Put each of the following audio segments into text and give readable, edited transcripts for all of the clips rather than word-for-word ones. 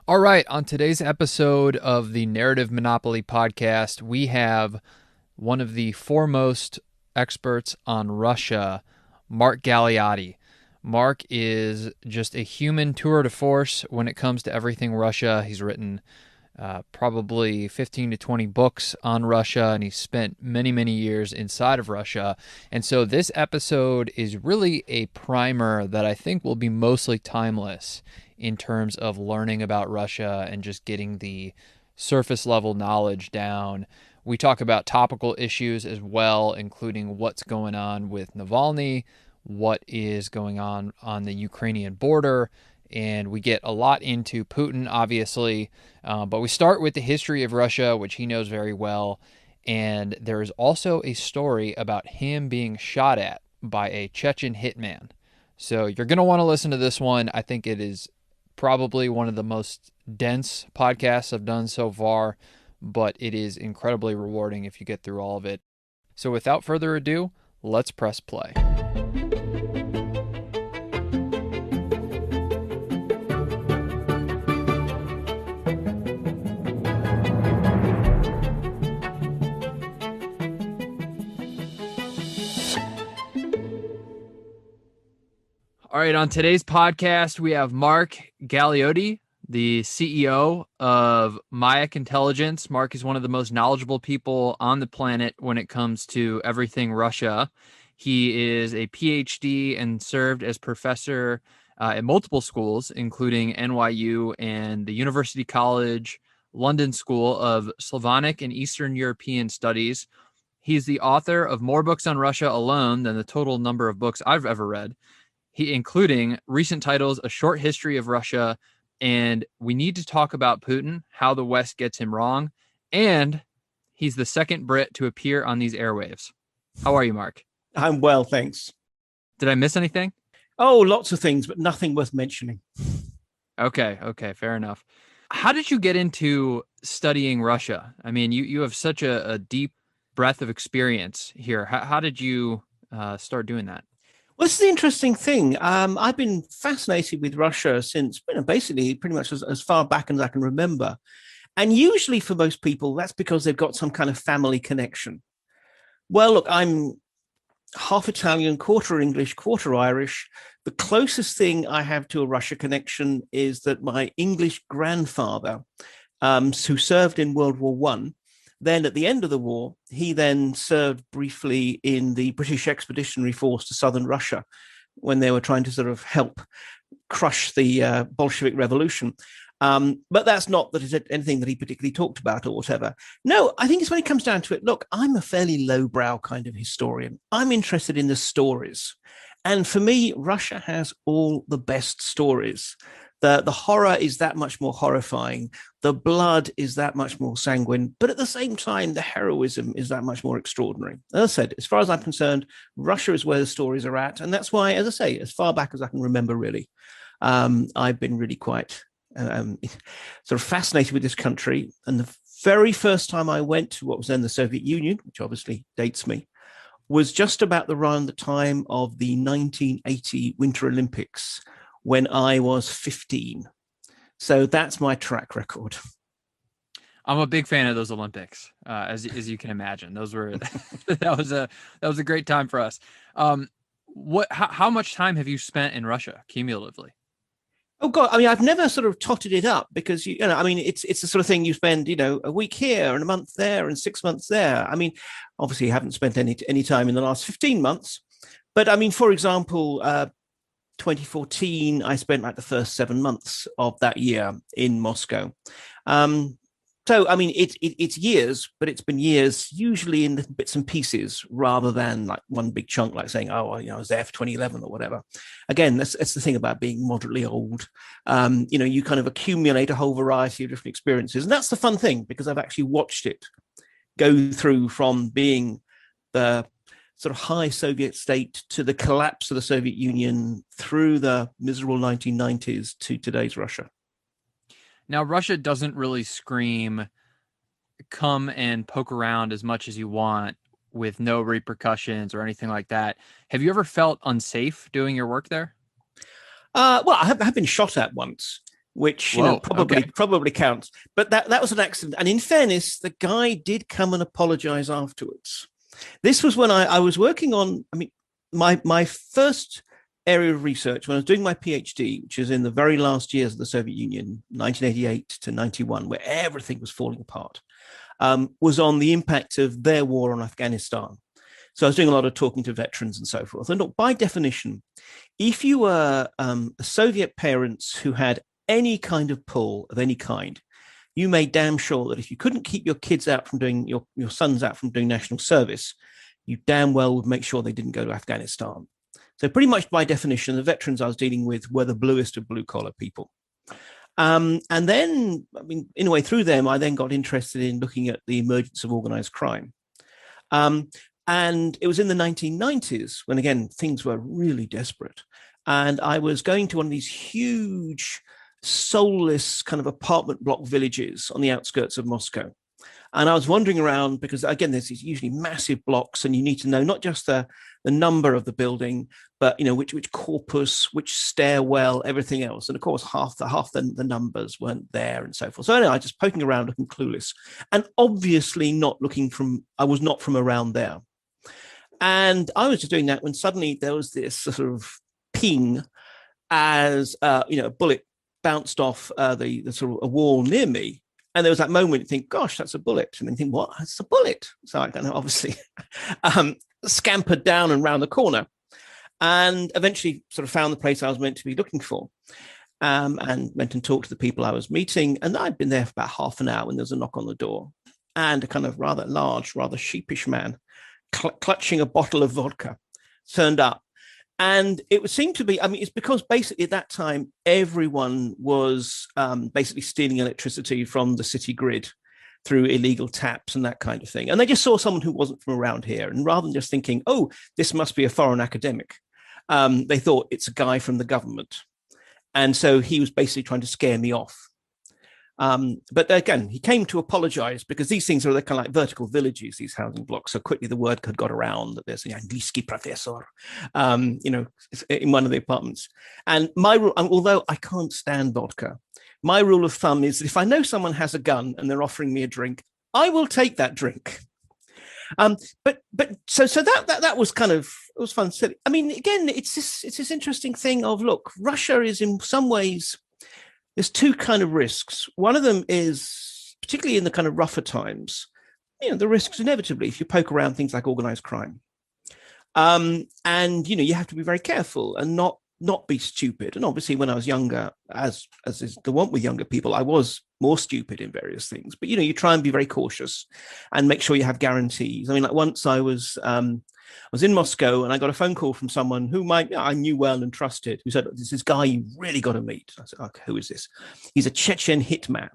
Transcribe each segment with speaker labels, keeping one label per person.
Speaker 1: All right, on today's episode of the Narrative Monopoly podcast, we have one of the foremost experts on Russia, Mark Galeotti. Mark is just a human tour de force when it comes to everything Russia. He's written probably 15 to 20 books on Russia, and he's spent many, many years inside of Russia. And so this episode is really a primer that I think will be mostly timeless in terms of learning about Russia and just getting the surface level knowledge down. We talk about topical issues as well, including what's going on with Navalny, what is going on the Ukrainian border, and we get a lot into Putin, obviously, but we start with the history of Russia, which he knows very well, and there is also a story about him being shot at by a Chechen hitman. So you're going to want to listen to this one. I think it is probably one of the most dense podcasts I've done so far, but it is incredibly rewarding if you get through all of it. So without further ado, let's press play. All right, on today's podcast, we have Mark Galeotti, the CEO of Mayak Intelligence. Mark is one of the most knowledgeable people on the planet when it comes to everything Russia. He is a PhD and served as professor at multiple schools, including NYU and the University College London School of Slavonic and Eastern European Studies. He's the author of more books on Russia alone than the total number of books I've ever read, including recent titles, A Short History of Russia, and We Need to Talk About Putin, How the West Gets Him Wrong, and he's the second Brit to appear on these airwaves. How are you, Mark?
Speaker 2: I'm well, thanks.
Speaker 1: Did I miss anything?
Speaker 2: Oh, lots of things, but nothing worth mentioning.
Speaker 1: Okay, fair enough. How did you get into studying Russia? I mean, you have such a deep breadth of experience here. How did you start doing that?
Speaker 2: Well, this is the interesting thing. I've been fascinated with Russia since basically pretty much as far back as I can remember. And usually for most people, that's because they've got some kind of family connection. Well, look, I'm half Italian, quarter English, quarter Irish. The closest thing I have to a Russia connection is that my English grandfather, who served in World War I, then at the end of the war, he then served briefly in the British Expeditionary Force to southern Russia when they were trying to sort of help crush the Bolshevik Revolution. But that's not that it's anything that he particularly talked about or whatever. No, I think it's when it comes down to it. Look, I'm a fairly lowbrow kind of historian. I'm interested in the stories. And for me, Russia has all the best stories. The horror is that much more horrifying. The blood is that much more sanguine. But at the same time, the heroism is that much more extraordinary. As I said, as far as I'm concerned, Russia is where the stories are at. And that's why, as I say, as far back as I can remember, really, I've been really quite sort of fascinated with this country. And the very first time I went to what was then the Soviet Union, which obviously dates me, was just about around the time of the 1980 Winter Olympics, when I was 15. So that's my track record.
Speaker 1: I'm a big fan of those Olympics, as you can imagine. Those were that was a great time for us. How much time have you spent in Russia cumulatively?
Speaker 2: Oh God, I mean, I've never sort of totted it up because I mean, it's the sort of thing you spend, a week here and a month there and 6 months there. I mean, obviously, I haven't spent any time in the last 15 months, but I mean, for example, 2014, I spent like the first 7 months of that year in Moscow. So, I mean, it's years, but it's been years, usually in bits and pieces, rather than like one big chunk, like saying, oh, well, I was there for 2011 or whatever. Again, that's the thing about being moderately old. You kind of accumulate a whole variety of different experiences. And that's the fun thing, because I've actually watched it go through from being the sort of high Soviet state to the collapse of the Soviet Union through the miserable 1990s to today's Russia.
Speaker 1: Now, Russia doesn't really scream, come and poke around as much as you want with no repercussions or anything like that. Have you ever felt unsafe doing your work there?
Speaker 2: Well, I have been shot at once. which
Speaker 1: Whoa,
Speaker 2: probably counts. But that was an accident. And in fairness, the guy did come and apologize afterwards. This was when I was working on, I mean, my first area of research when I was doing my PhD, which is in the very last years of the Soviet Union, 1988 to 91, where everything was falling apart, was on the impact of their war on Afghanistan. So I was doing a lot of talking to veterans and so forth. And look, by definition, if you were Soviet parents who had any kind of pull of any kind, you made damn sure that if you couldn't keep your kids out from doing, your sons out from doing national service, you damn well would make sure they didn't go to Afghanistan. So pretty much by definition, the veterans I was dealing with were the bluest of blue collar people. And then, I mean, in a way through them, I then got interested in looking at the emergence of organized crime. And it was in the 1990s when, again, things were really desperate. And I was going to one of these huge, soulless kind of apartment block villages on the outskirts of Moscow. And I was wandering around because, again, there's these usually massive blocks, and you need to know not just the number of the building, but, you know, which corpus, which stairwell, everything else. And of course, half the numbers weren't there and so forth. So anyway, I was just poking around, looking clueless, and obviously I was not from around there. And I was just doing that when suddenly there was this sort of ping as, a bullet bounced off the sort of a wall near me. And there was that moment you think, gosh, that's a bullet. And then you think, what? It's a bullet. So I kind of obviously scampered down and round the corner and eventually sort of found the place I was meant to be looking for, and went and talked to the people I was meeting. And I'd been there for about half an hour when there was a knock on the door, and a kind of rather large, rather sheepish man clutching a bottle of vodka turned up. And it would seem to be, I mean, it's because basically at that time, everyone was basically stealing electricity from the city grid through illegal taps and that kind of thing. And they just saw someone who wasn't from around here. And rather than just thinking, oh, this must be a foreign academic, they thought it's a guy from the government. And so he was basically trying to scare me off. But again, he came to apologize because these things are kind of like vertical villages, these housing blocks. So quickly the word had got around that there's an Angliski professor, in one of the apartments. And my rule, although I can't stand vodka, my rule of thumb is that if I know someone has a gun and they're offering me a drink, I will take that drink. But so that was kind of, it was fun. Silly. I mean, again, it's this interesting thing of, look, Russia is in some ways, there's two kind of risks. One of them is, particularly in the kind of rougher times, the risks inevitably if you poke around things like organized crime. And, you have to be very careful and not be stupid. And obviously when I was younger, as is the one with younger people, I was more stupid in various things. But, you try and be very cautious and make sure you have guarantees. I mean, like once I was in Moscow and I got a phone call from someone who I knew well and trusted, who said, "This guy you really got to meet." I said, "Okay, who is this?" He's a Chechen hitman.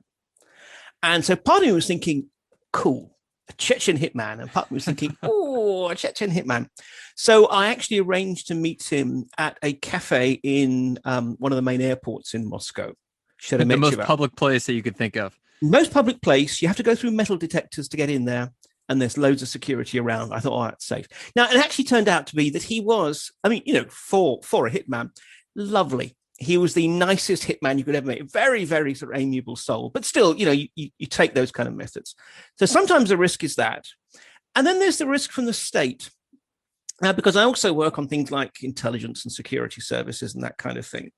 Speaker 2: And so part of me was thinking, cool, a Chechen hitman. And part of me was thinking, oh, a Chechen hitman. So I actually arranged to meet him at a cafe in one of the main airports in Moscow.
Speaker 1: The most public place that you could think of. Most
Speaker 2: public place. You have to go through metal detectors to get in there. And there's loads of security around. I thought, oh, that's safe. Now, it actually turned out to be that he was, I mean, for a hitman, lovely. He was the nicest hitman you could ever meet. Very, very sort of amiable soul. But still, you take those kind of methods. So sometimes the risk is that. And then there's the risk from the state. Now, because I also work on things like intelligence and security services and that kind of thing.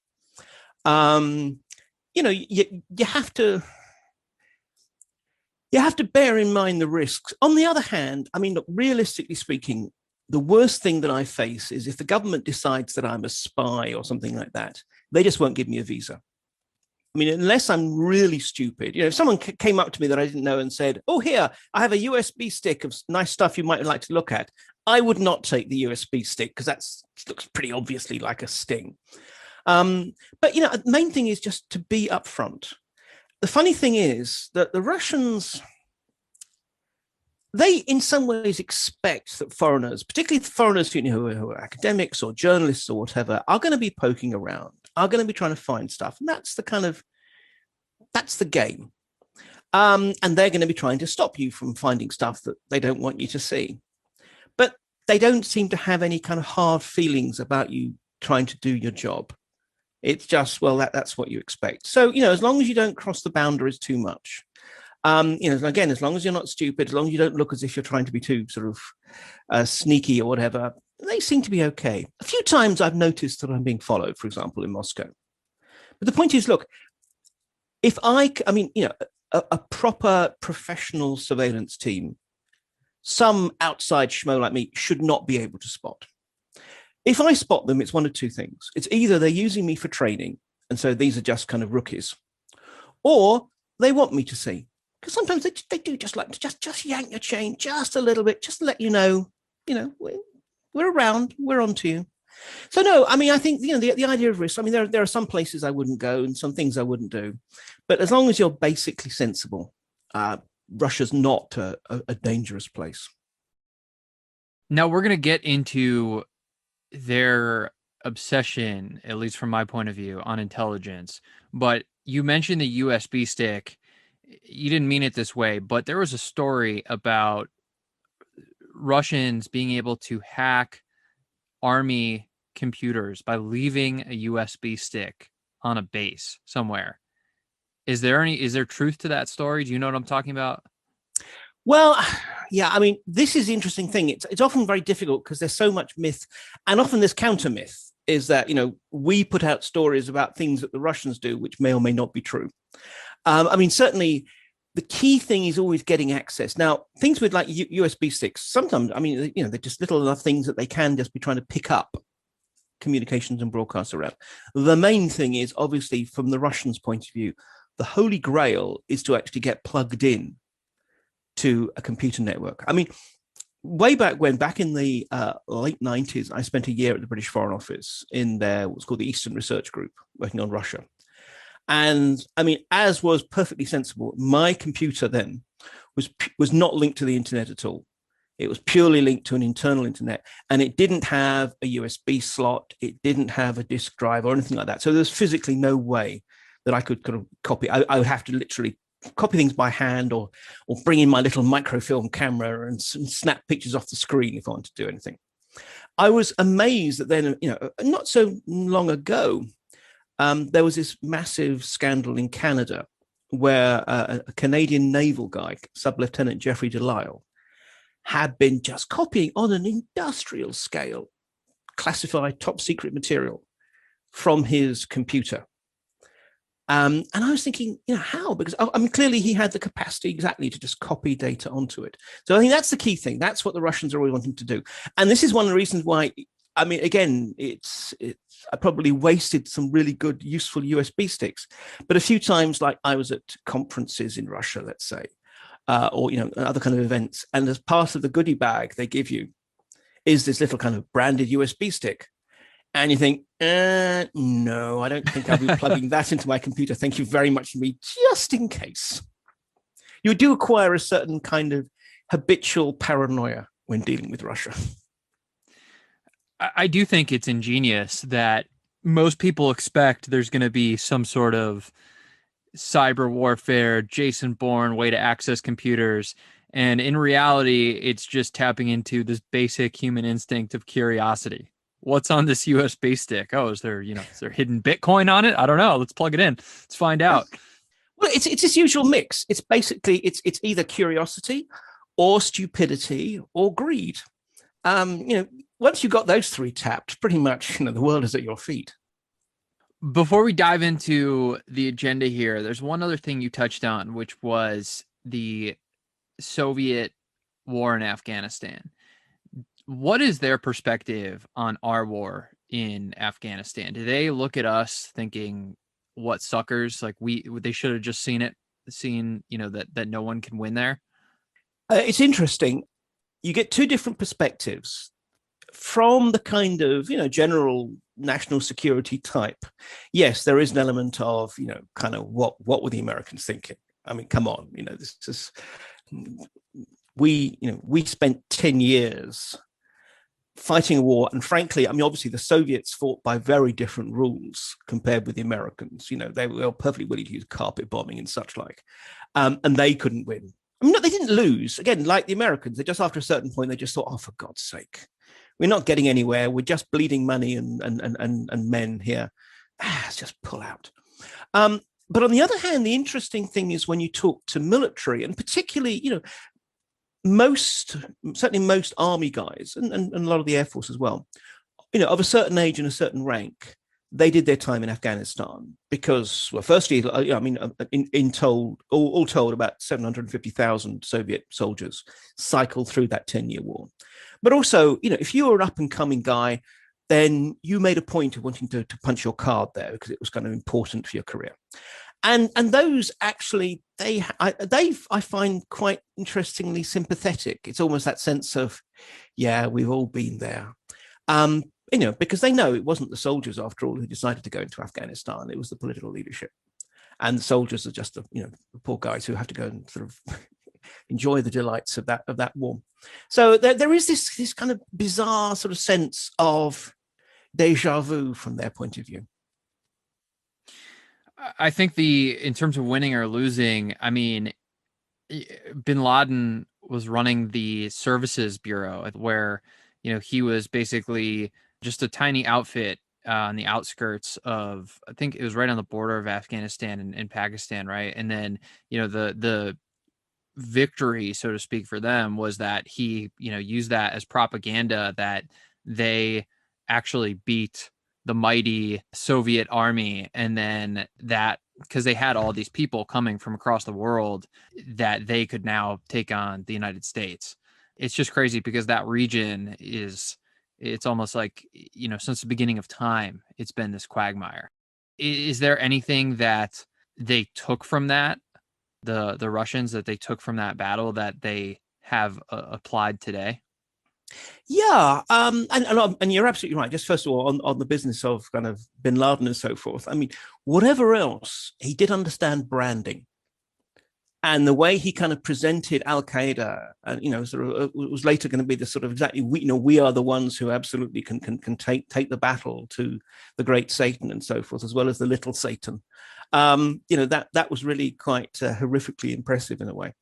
Speaker 2: You have to bear in mind the risks. On the other hand, I mean, look, realistically speaking, the worst thing that I face is if the government decides that I'm a spy or something like that, they just won't give me a visa. I mean, unless I'm really stupid, if someone came up to me that I didn't know and said, "Oh, here, I have a USB stick of nice stuff you might like to look at," I would not take the USB stick because that looks pretty obviously like a sting. But, the main thing is just to be upfront. The funny thing is that the Russians, they in some ways expect that foreigners, particularly foreigners who are academics or journalists or whatever, are going to be poking around, are going to be trying to find stuff. And that's the game. And they're going to be trying to stop you from finding stuff that they don't want you to see. But they don't seem to have any kind of hard feelings about you trying to do your job. It's just, well, that's what you expect. So, as long as you don't cross the boundaries too much, again, as long as you're not stupid, as long as you don't look as if you're trying to be too sort of sneaky or whatever, they seem to be okay. A few times I've noticed that I'm being followed, for example, in Moscow. But the point is, look, if a proper professional surveillance team, some outside schmo like me should not be able to spot. If I spot them, it's one of two things. It's either they're using me for training, and so these are just kind of rookies, or they want me to see. Because sometimes they do just like just yank your chain just a little bit, just to let you know, we're around, we're onto you. So no, I mean, I think the idea of risk. I mean, there are some places I wouldn't go and some things I wouldn't do, but as long as you're basically sensible, Russia's not a dangerous place.
Speaker 1: Now we're going to get into their obsession, at least from my point of view, on intelligence. But you mentioned the USB stick. You didn't mean it this way, but there was a story about Russians being able to hack army computers by leaving a USB stick on a base somewhere. Is there truth to that story? Do you know what I'm talking about?
Speaker 2: Well, yeah, I mean, this is the interesting thing. It's often very difficult because there's so much myth, and often this counter myth is that we put out stories about things that the Russians do, which may or may not be true. I mean, certainly the key thing is always getting access. Now, things with like USB sticks, sometimes, I mean, they're just little enough things that they can just be trying to pick up communications and broadcasts around. The main thing is, obviously, from the Russians' point of view, the holy grail is to actually get plugged in to a computer network. I mean, way back in the late 90s, I spent a year at the British Foreign Office in what's called the Eastern Research Group, working on Russia. And I mean, as was perfectly sensible, my computer then was not linked to the internet at all. It was purely linked to an internal internet, and it didn't have a USB slot. It didn't have a disk drive or anything like that. So there's physically no way that I could kind of copy. I would have to literally copy things by hand or bring in my little microfilm camera and snap pictures off the screen if I wanted to do anything. I was amazed that then, not so long ago, there was this massive scandal in Canada where a Canadian naval guy, Sub-Lieutenant Jeffrey Delisle, had been just copying on an industrial scale classified top secret material from his computer. And I was thinking, how? Because I mean, clearly he had the capacity exactly to just copy data onto it. So I think that's the key thing. That's what the Russians are always wanting to do. And this is one of the reasons why, I mean, again, I probably wasted some really good, useful USB sticks. But a few times, like I was at conferences in Russia, let's say, or, other kind of events. And as part of the goodie bag they give you is this little kind of branded USB stick. And you think, no, I don't think I'll be plugging that into my computer. Thank you very much indeed, just in case. You do acquire a certain kind of habitual paranoia when dealing with Russia.
Speaker 1: I do think it's ingenious that most people expect there's going to be some sort of cyber warfare, Jason Bourne way to access computers. And in reality, it's just tapping into this basic human instinct of curiosity. What's on this USB stick? Oh, is there hidden Bitcoin on it? I don't know. Let's plug it in. Let's find out.
Speaker 2: Well, it's this usual mix. It's basically it's either curiosity or stupidity or greed. Once you've got those three tapped, pretty much the world is at your feet.
Speaker 1: Before we dive into the agenda here, there's one other thing you touched on, which was the Soviet war in Afghanistan. What is their perspective on our war in Afghanistan? Do they look at us thinking, what suckers? Like they should have just seen that no one can win there?
Speaker 2: It's interesting. You get two different perspectives from the kind of, general national security type. Yes, there is an element of, kind of what were the Americans thinking? I mean, come on, this is, we spent 10 years fighting a war. And frankly, I mean, obviously the Soviets fought by very different rules compared with the Americans. They were perfectly willing to use carpet bombing and such like. And they couldn't win. I mean, no, they didn't lose. Again, like the Americans, they just after a certain point, they just thought, oh, for God's sake, we're not getting anywhere. We're just bleeding money and men here. let's just pull out. Um, but on the other hand, the interesting thing is when you talk to military, and particularly, most, certainly most army guys, and a lot of the Air Force as well, of a certain age and a certain rank, they did their time in Afghanistan because, well, firstly, I mean, all told, about 750,000 Soviet soldiers cycled through that 10-year war. But also, if you were an up and coming guy, then you made a point of wanting to punch your card there because it was kind of important for your career. And those actually I find quite interestingly sympathetic. It's almost that sense of, yeah, we've all been there. Because they know it wasn't the soldiers, after all, who decided to go into Afghanistan. It was the political leadership. And the soldiers are just the poor guys who have to go and sort of enjoy the delights of that war. So there is this kind of bizarre sort of sense of deja vu from their point of view.
Speaker 1: I think in terms of winning or losing, I mean, bin Laden was running the services bureau where, he was basically just a tiny outfit on the outskirts of, I think it was right on the border of Afghanistan and Pakistan, right? And then, the victory, so to speak, for them was that he, used that as propaganda that they actually beat the mighty Soviet army. And then that, because they had all these people coming from across the world, that they could now take on the United States. It's just crazy because that region it's almost like, since the beginning of time, it's been this quagmire. Is there anything that they took from that, the Russians, that they took from that battle that they have applied today?
Speaker 2: Yeah, and you're absolutely right. Just first of all, on the business of kind of bin Laden and so forth. I mean, whatever else, he did understand branding, and the way he kind of presented Al Qaeda, and sort of was later going to be the sort of exactly we are the ones who absolutely can take the battle to the great Satan and so forth, as well as the little Satan. That was really quite horrifically impressive in a way.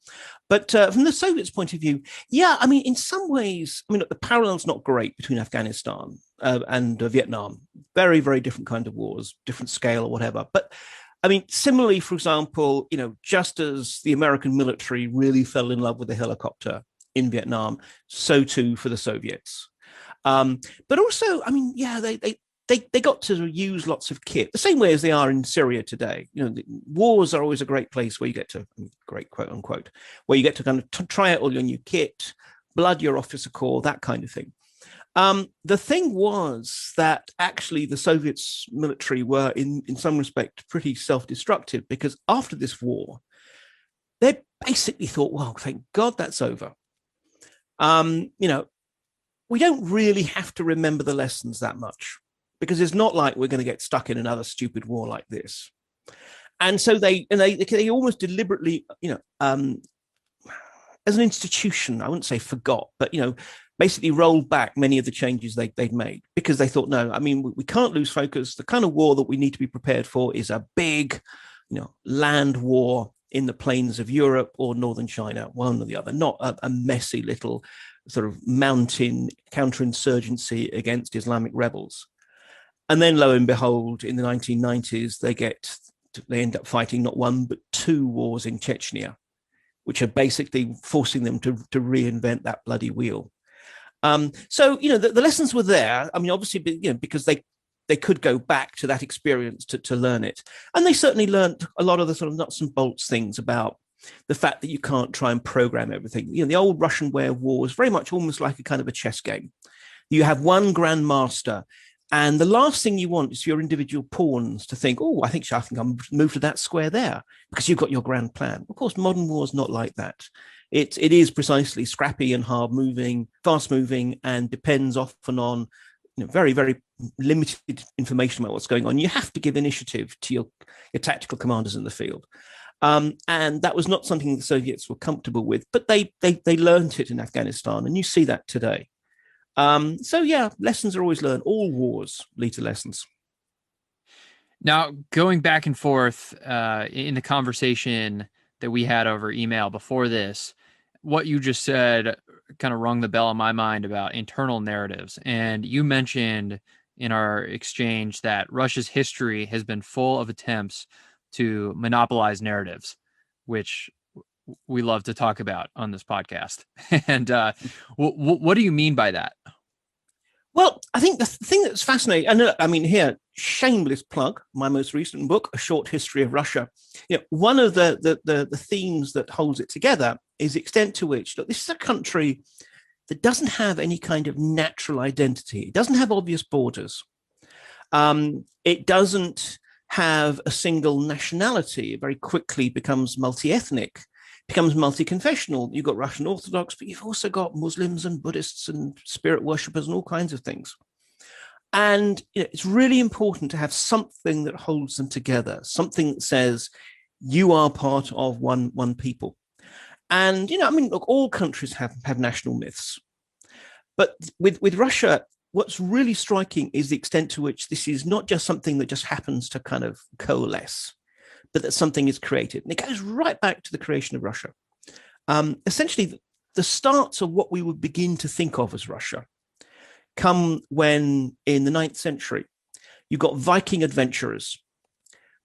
Speaker 2: But from the Soviets' point of view, yeah, I mean, in some ways, I mean, look, the parallel's not great between Afghanistan and Vietnam. Very, very different kind of wars, different scale or whatever. But I mean, similarly, for example, just as the American military really fell in love with the helicopter in Vietnam, so too for the Soviets. But also, I mean, yeah, they got to use lots of kit, the same way as they are in Syria today. Wars are always a great place where you get to, great quote unquote, where you get to kind of try out all your new kit, blood your officer corps, that kind of thing. The thing was that actually the Soviets military were in some respect pretty self-destructive, because after this war, they basically thought, well, thank God that's over. We don't really have to remember the lessons that much, because it's not like we're going to get stuck in another stupid war like this. And so they almost deliberately, as an institution, I wouldn't say forgot, but basically rolled back many of the changes they'd made, because they thought, no, I mean, we can't lose focus. The kind of war that we need to be prepared for is a big, land war in the plains of Europe or northern China, one or the other, not a messy little sort of mountain counterinsurgency against Islamic rebels. And then, lo and behold, in the 1990s, they end up fighting not one but two wars in Chechnya, which are basically forcing them to reinvent that bloody wheel. So the lessons were there. I mean, obviously, because they could go back to that experience to learn it, and they certainly learned a lot of the sort of nuts and bolts things about the fact that you can't try and program everything. The old Russian way of war is very much almost like a kind of a chess game. You have one grandmaster, and the last thing you want is your individual pawns to think, oh, I think I'm moved to that square there, because you've got your grand plan. Of course, modern war is not like that. It is precisely scrappy and hard moving, fast moving, and depends often on very, very limited information about what's going on. You have to give initiative to your tactical commanders in the field. And that was not something the Soviets were comfortable with, but they learned it in Afghanistan, and you see that today. So yeah, lessons are always learned. All wars lead to lessons.
Speaker 1: Now, going back and forth in the conversation that we had over email before this, what you just said kind of rung the bell in my mind about internal narratives. And you mentioned in our exchange that Russia's history has been full of attempts to monopolize narratives, which we love to talk about on this podcast. And what do you mean by that?
Speaker 2: Well, I think the thing that's fascinating, and I mean, here, shameless plug, my most recent book, A Short History of Russia. One of the themes that holds it together is the extent to which, look, this is a country that doesn't have any kind of natural identity. It doesn't have obvious borders. It doesn't have a single nationality. It very quickly becomes multi-ethnic, becomes multi-confessional. You've got Russian Orthodox, but you've also got Muslims and Buddhists and spirit worshippers and all kinds of things. And it's really important to have something that holds them together, something that says you are part of one people. And, look, all countries have national myths. But with Russia, what's really striking is the extent to which this is not just something that just happens to kind of coalesce, but that something is created. And it goes right back to the creation of Russia. Essentially, the starts of what we would begin to think of as Russia come when, in the 9th century, you got Viking adventurers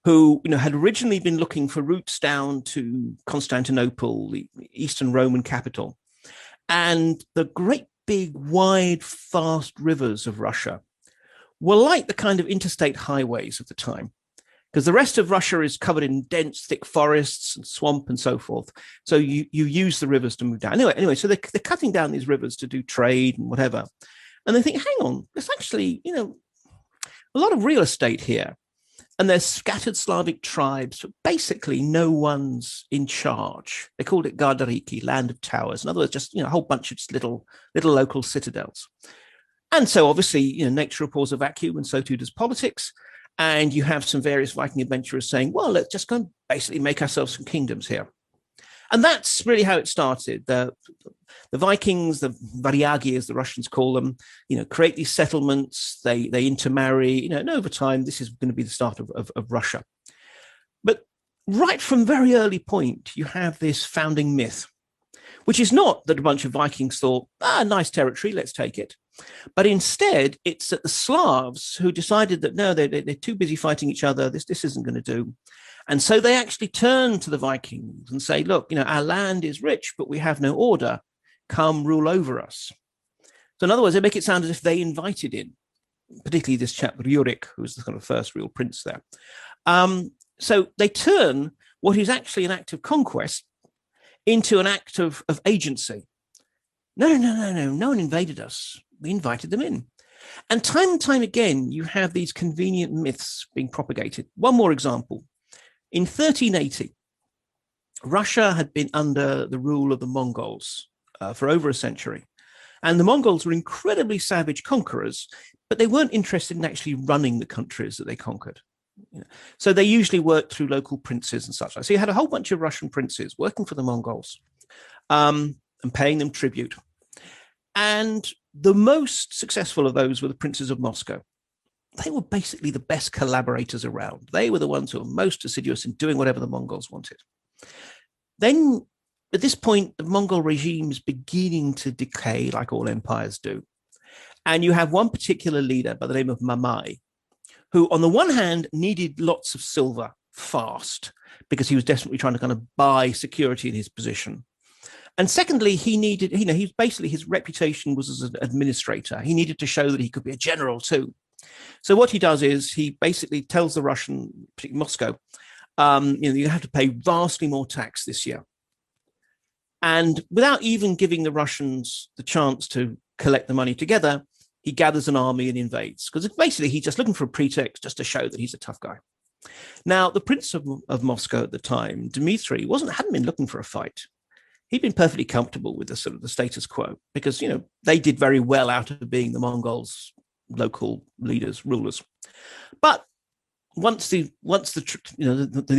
Speaker 2: who had originally been looking for routes down to Constantinople, the Eastern Roman capital. And the great big, wide, fast rivers of Russia were like the kind of interstate highways of the time, because the rest of Russia is covered in dense, thick forests and swamp and so forth. So you use the rivers to move down. Anyway, so they're cutting down these rivers to do trade and whatever. And they think, hang on, there's actually, a lot of real estate here. And there's scattered Slavic tribes, but basically no one's in charge. They called it Gardariki, land of towers. In other words, just a whole bunch of just little local citadels. And so obviously, nature abhors a vacuum, and so too does politics. And you have some various Viking adventurers saying, well, let's just go and basically make ourselves some kingdoms here. And that's really how it started. The Vikings, the Varyagi, as the Russians call them, create these settlements, they intermarry, and over time, this is going to be the start of Russia. But right from very early point, you have this founding myth, which is not that a bunch of Vikings thought, nice territory, let's take it. But instead, it's that the Slavs who decided that, no, they're too busy fighting each other, this isn't going to do. And so they actually turn to the Vikings and say, look, our land is rich, but we have no order. Come rule over us. So in other words, they make it sound as if they invited in, particularly this chap, Rurik, who's the kind of first real prince there. So they turn what is actually an act of conquest into an act of agency. No one invaded us. We invited them in. And time again, you have these convenient myths being propagated. One more example. In 1380, Russia had been under the rule of the Mongols for over a century. And the Mongols were incredibly savage conquerors, but they weren't interested in actually running the countries that they conquered. So they usually worked through local princes and such. So you had a whole bunch of Russian princes working for the Mongols and paying them tribute. And the most successful of those were the princes of Moscow. They were basically the best collaborators around. They were the ones who were most assiduous in doing whatever the Mongols wanted. Then, at this point, the Mongol regime is beginning to decay like all empires do. And you have one particular leader by the name of Mamai, who on the one hand needed lots of silver fast because he was desperately trying to kind of buy security in his position. And secondly, he needed, he basically, his reputation was as an administrator. He needed to show that he could be a general too. So what he does is he basically tells the Russian, particularly Moscow, you have to pay vastly more tax this year. And without even giving the Russians the chance to collect the money together, he gathers an army and invades. Because basically he's just looking for a pretext just to show that he's a tough guy. Now, the Prince of Moscow at the time, Dmitry, hadn't been looking for a fight. He'd been perfectly comfortable with the sort of the status quo because, they did very well out of being the Mongols' local leaders, rulers. But once the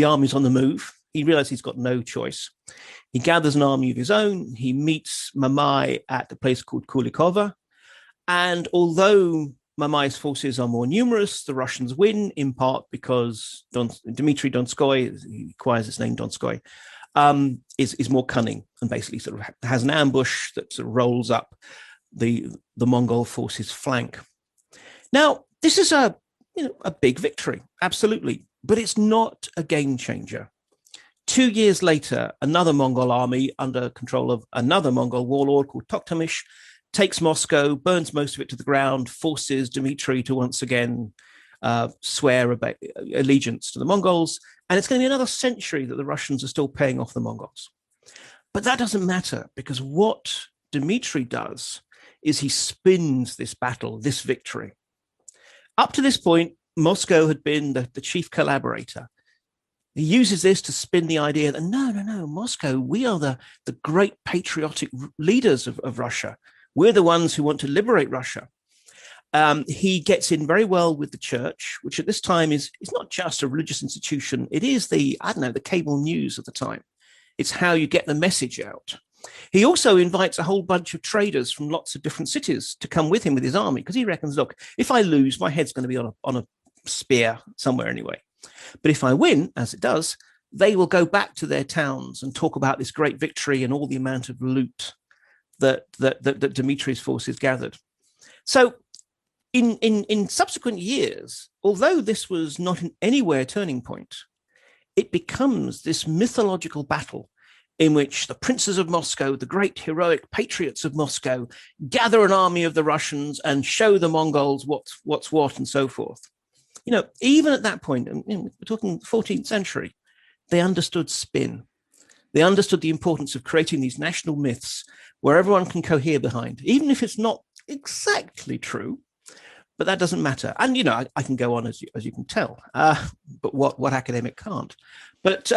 Speaker 2: army's on the move, he realizes he's got no choice. He gathers an army of his own. He meets Mamai at a place called Kulikova. And although Mamai's forces are more numerous, the Russians win in part because Dmitry Donskoy, he acquires his name Donskoy, is more cunning and basically sort of has an ambush that sort of rolls up the Mongol forces' flank. Now, This is a big victory, absolutely, but it's not a game changer. 2 years later, another Mongol army under control of another Mongol warlord called Toktamish takes Moscow, burns most of it to the ground, forces Dmitry to once again swear allegiance to the Mongols. And it's going to be another century that the Russians are still paying off the Mongols. But that doesn't matter, because what Dmitry does is he spins this battle, this victory. Up to this point, Moscow had been the chief collaborator. He uses this to spin the idea that no, Moscow, we are the great patriotic leaders of Russia. We're the ones who want to liberate Russia. He gets in very well with the church, which at this time is not just a religious institution. It is the cable news of the time. It's how you get the message out. He also invites a whole bunch of traders from lots of different cities to come with him with his army, because he reckons, look, if I lose, my head's going to be on a spear somewhere anyway. But if I win, as it does, they will go back to their towns and talk about this great victory and all the amount of loot that Dmitry's forces gathered. So in subsequent years, although this was not in anywhere a turning point, it becomes this mythological battle in which the princes of Moscow, the great heroic patriots of Moscow, gather an army of the Russians and show the Mongols what's what and so forth. Even at that point, we're talking 14th century, they understood spin. They understood the importance of creating these national myths where everyone can cohere behind, even if it's not exactly true, but that doesn't matter. And, I can go on as you can tell, but what academic can't. But,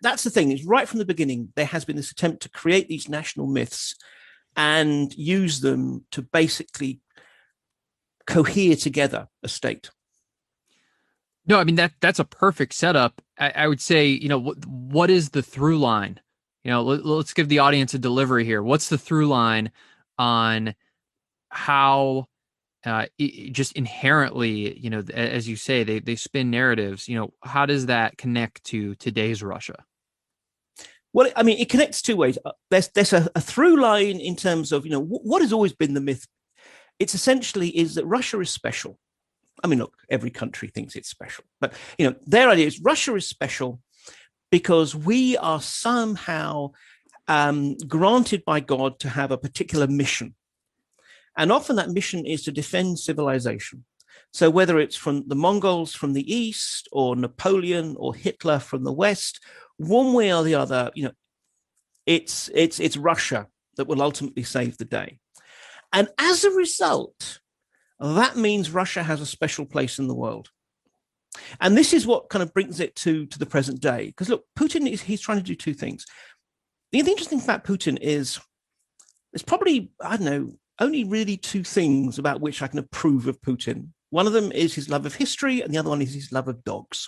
Speaker 2: that's the thing, is right from the beginning, there has been this attempt to create these national myths and use them to basically cohere together a state.
Speaker 1: No, I mean, that's a perfect setup. I would say, what is the through line? Let's give the audience a delivery here. What's the through line on how just inherently, as you say, they spin narratives? How does that connect to today's Russia?
Speaker 2: Well, I mean, it connects two ways. There's a through line in terms of, what has always been the myth. It's essentially is that Russia is special. I mean, look, every country thinks it's special, but their idea is Russia is special because we are somehow granted by God to have a particular mission. And often that mission is to defend civilization. So whether it's from the Mongols from the east, or Napoleon or Hitler from the west, one way or the other, it's Russia that will ultimately save the day. And as a result, that means Russia has a special place in the world. And this is what kind of brings it to the present day. Because look, Putin he's trying to do two things. The interesting thing about Putin is there's probably, only really two things about which I can approve of Putin. One of them is his love of history, and the other one is his love of dogs.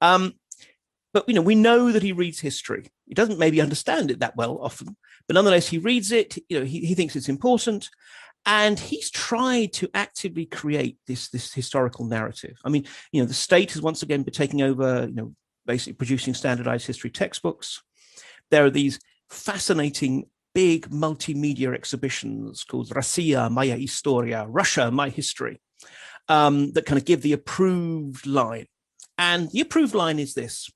Speaker 2: But we know that he reads history. He doesn't maybe understand it that well often, but nonetheless, he reads it. He thinks it's important. And he's tried to actively create this historical narrative. I mean, the state has once again been taking over, basically producing standardized history textbooks. There are these fascinating big multimedia exhibitions called Россия, Моя история, Russia, My History, that kind of give the approved line. And the approved line is this: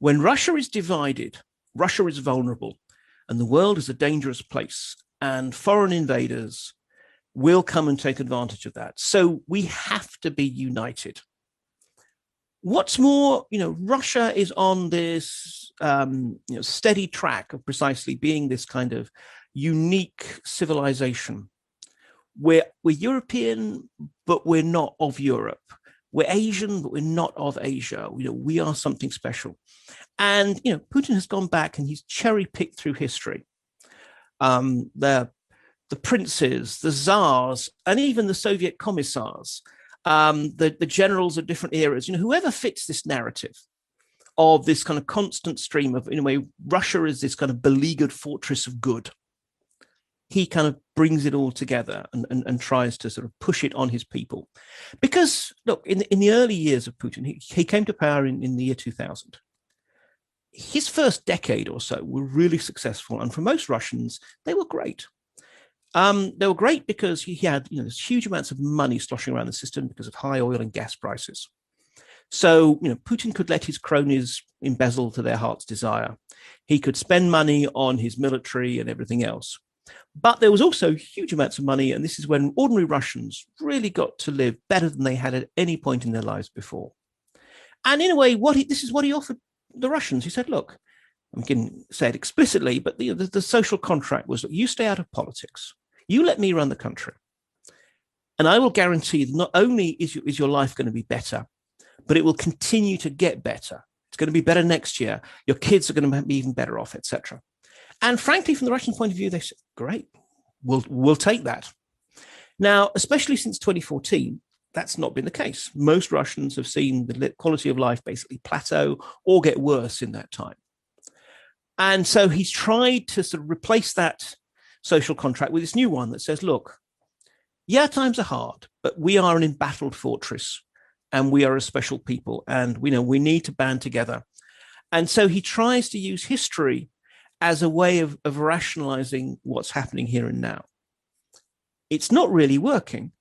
Speaker 2: when Russia is divided, Russia is vulnerable, and the world is a dangerous place, and foreign invaders will come and take advantage of that. So we have to be united. What's more, Russia is on this steady track of precisely being this kind of unique civilization. We're European, but we're not of Europe. We're Asian, but we're not of Asia. We are something special. And Putin has gone back and he's cherry-picked through history. The princes, the czars, and even the Soviet commissars, the generals of different eras, whoever fits this narrative of this kind of constant stream of, in a way, Russia is this kind of beleaguered fortress of good. He kind of brings it all together and tries to sort of push it on his people. Because, look, in the early years of Putin, he came to power in the year 2000. His first decade or so were really successful. And for most Russians, they were great. They were great because he had huge amounts of money sloshing around the system because of high oil and gas prices. So Putin could let his cronies embezzle to their heart's desire. He could spend money on his military and everything else. But there was also huge amounts of money, and this is when ordinary Russians really got to live better than they had at any point in their lives before. And in a way, this is what he offered the Russians. He said, look, I can say it explicitly, but the social contract was, look, you stay out of politics. You let me run the country. And I will guarantee that not only is your life going to be better, but it will continue to get better. It's going to be better next year. Your kids are going to be even better off, etc. And frankly, from the Russian point of view, they said, great, we'll take that. Now, especially since 2014, that's not been the case. Most Russians have seen the quality of life basically plateau or get worse in that time. And so he's tried to sort of replace that social contract with this new one that says, look, yeah, times are hard, but we are an embattled fortress and we are a special people and we need to band together. And so he tries to use history as a way of rationalizing what's happening here and now. It's not really working,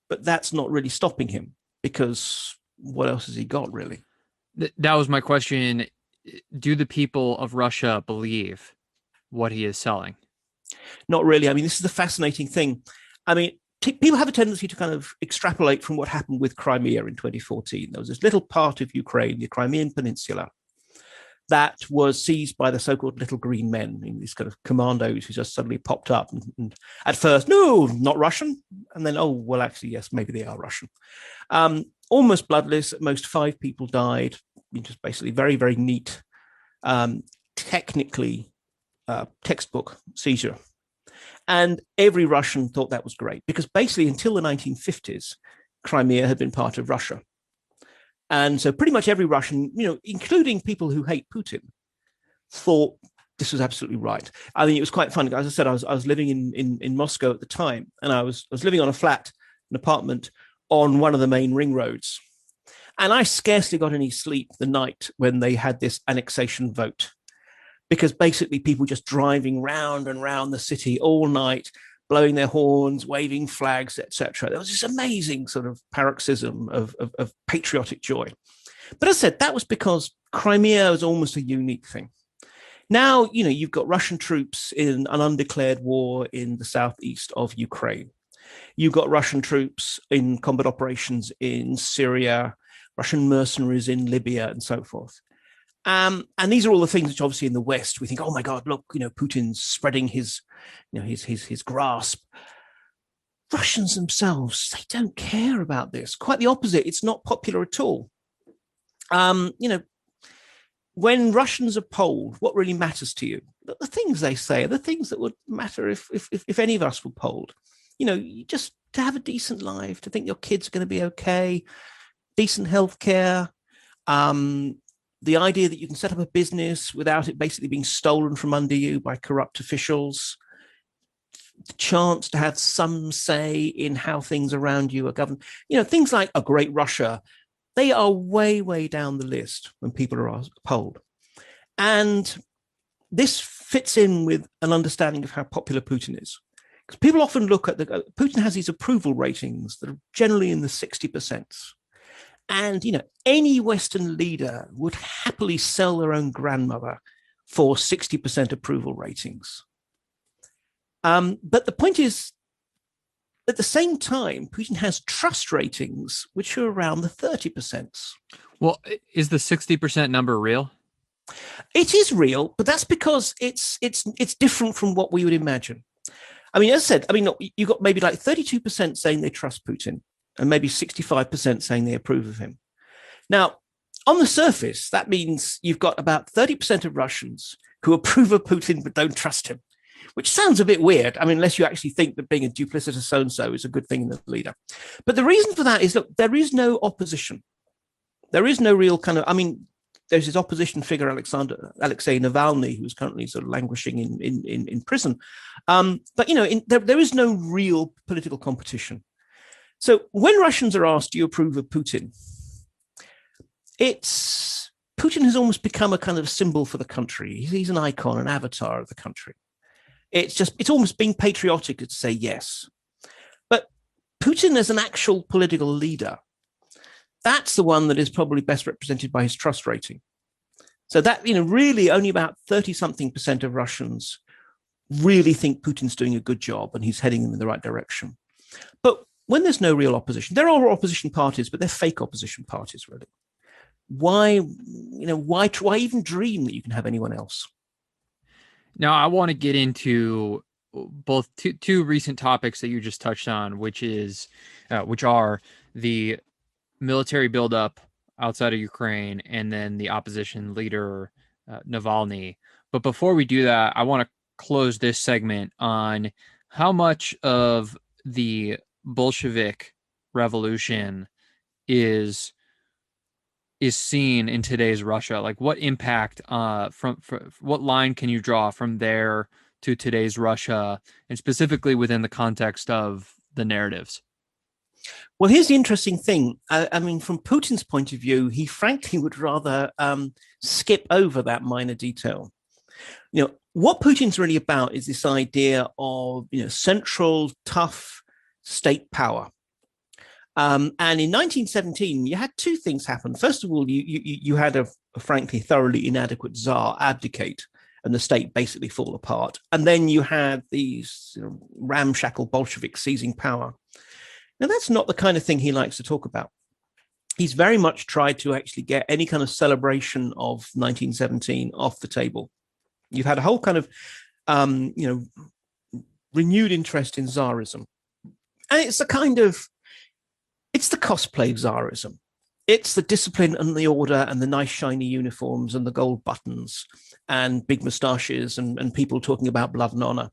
Speaker 2: but that's not really stopping him because what else has he got, really?
Speaker 1: That was my question. Do the people of Russia believe what he is selling?
Speaker 2: Not really. I mean, this is the fascinating thing. I mean, people have a tendency to kind of extrapolate from what happened with Crimea in 2014. There was this little part of Ukraine, the Crimean Peninsula, that was seized by the so-called little green men, these kind of commandos who just suddenly popped up. And at first, no, not Russian. And then, oh, well, actually, yes, maybe they are Russian. Almost bloodless. At most 5 people died. Just basically very, very neat, technically textbook seizure. And every Russian thought that was great because basically until the 1950s, Crimea had been part of Russia. And so pretty much every Russian, including people who hate Putin, thought this was absolutely right. I mean, it was quite funny. As I said, I was living in Moscow at the time, and I was living on an apartment on one of the main ring roads. And I scarcely got any sleep the night when they had this annexation vote, because basically people just driving round and round the city all night, blowing their horns, waving flags, etc. There was this amazing sort of paroxysm of patriotic joy. But as I said, that was because Crimea was almost a unique thing. Now, you've got Russian troops in an undeclared war in the southeast of Ukraine. You've got Russian troops in combat operations in Syria, Russian mercenaries in Libya, and so forth. And these are all the things which obviously in the West, we think, oh my God, look, Putin's spreading his grasp. Russians themselves, they don't care about this. Quite the opposite. It's not popular at all. When Russians are polled, what really matters to you? The things they say are the things that would matter if any of us were polled. Just to have a decent life, to think your kids are going to be okay, decent healthcare, the idea that you can set up a business without it basically being stolen from under you by corrupt officials, the chance to have some say in how things around you are governed. Things like a great Russia, they are way, way down the list when people are polled. And this fits in with an understanding of how popular Putin is. Because people often look at Putin has these approval ratings that are generally in the 60%. And, any Western leader would happily sell their own grandmother for 60% approval ratings. But the point is, at the same time, Putin has trust ratings, which are around the 30%.
Speaker 1: Well, is the 60% number real?
Speaker 2: It is real, but that's because it's different from what we would imagine. I mean, as I said, you've got maybe like 32% saying they trust Putin, and maybe 65% saying they approve of him. Now, on the surface, that means you've got about 30% of Russians who approve of Putin but don't trust him, which sounds a bit weird. I mean, unless you actually think that being a duplicitous so-and-so is a good thing in the leader. But the reason for that is, look, there is no opposition. There is no real kind of, there's this opposition figure, Alexei Navalny, who's currently sort of languishing in prison. But, there is no real political competition. So when Russians are asked, do you approve of Putin? Putin has almost become a kind of symbol for the country. He's an icon, an avatar of the country. It's almost being patriotic to say yes. But Putin as an actual political leader, that's the one that is probably best represented by his trust rating. So that, really only about 30-something% of Russians really think Putin's doing a good job and he's heading them in the right direction. But when there's no real opposition, there are opposition parties, but they're fake opposition parties, really. Why even dream that you can have anyone else?
Speaker 1: Now, I want to get into both two recent topics that you just touched on, which are the military buildup outside of Ukraine and then the opposition leader Navalny. But before we do that, I want to close this segment on how much of the Bolshevik Revolution is seen in today's Russia. Like, what impact from what line can you draw from there to today's Russia, and specifically within the context of the narratives?
Speaker 2: Well, here's the interesting thing. I mean, from Putin's point of view, he frankly would rather skip over that minor detail. What Putin's really about is this idea of central, tough state power. And in 1917, you had two things happen. First of all, you had a frankly thoroughly inadequate Tsar abdicate, and the state basically fall apart. And then you had these ramshackle Bolsheviks seizing power. Now, that's not the kind of thing he likes to talk about. He's very much tried to actually get any kind of celebration of 1917 off the table. You've had a whole kind of, renewed interest in Tsarism. And it's the cosplay Tsarism. It's the discipline and the order and the nice shiny uniforms and the gold buttons and big moustaches and people talking about blood and honor.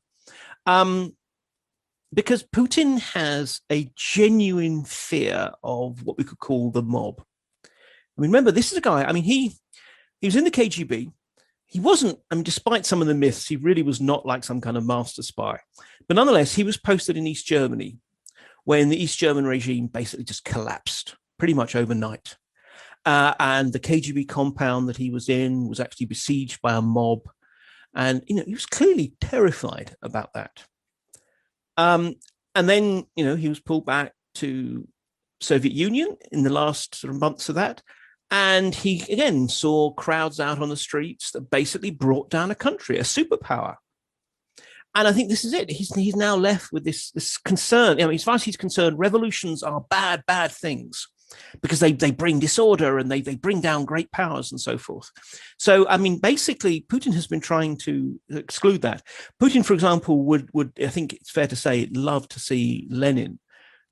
Speaker 2: Because Putin has a genuine fear of what we could call the mob. I mean, remember, this is a guy, he was in the KGB. He wasn't, despite some of the myths, he really was not like some kind of master spy. But nonetheless, he was posted in East Germany when the East German regime basically just collapsed pretty much overnight. And the KGB compound that he was in was actually besieged by a mob. And, he was clearly terrified about that. And then, he was pulled back to Soviet Union in the last sort of months of that. And he, again, saw crowds out on the streets that basically brought down a country, a superpower. And I think this is it. He's now left with this concern. As far as he's concerned, revolutions are bad things because they bring disorder and they bring down great powers and so forth. So, basically, Putin has been trying to exclude that. Putin, for example, would I think it's fair to say, love to see Lenin,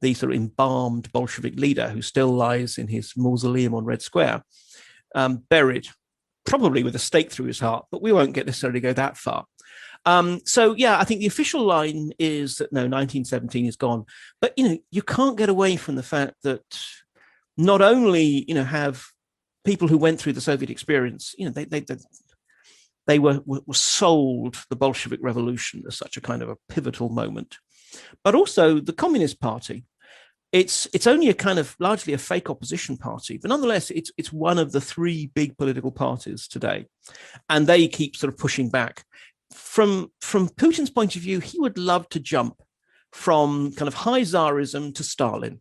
Speaker 2: the sort of embalmed Bolshevik leader who still lies in his mausoleum on Red Square, buried, probably with a stake through his heart, but we won't necessarily go that far. So, I think the official line is that, no, 1917 is gone. But, you can't get away from the fact that not only, have people who went through the Soviet experience, they were sold the Bolshevik Revolution as such a kind of a pivotal moment. But also the Communist Party, it's only a kind of largely a fake opposition party, but nonetheless, it's one of the three big political parties today. And they keep sort of pushing back. From Putin's point of view, he would love to jump from kind of high Tsarism to Stalin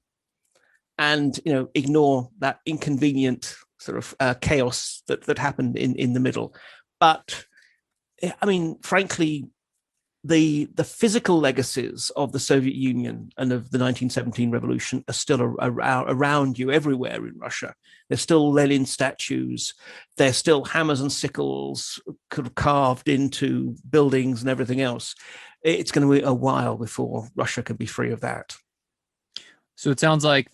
Speaker 2: and, ignore that inconvenient sort of chaos that happened in the middle. But, frankly, the physical legacies of the Soviet Union and of the 1917 revolution are still around you everywhere in Russia. There's still Lenin statues. There's still hammers and sickles carved into buildings and everything else. It's going to be a while before Russia can be free of that.
Speaker 1: So it sounds like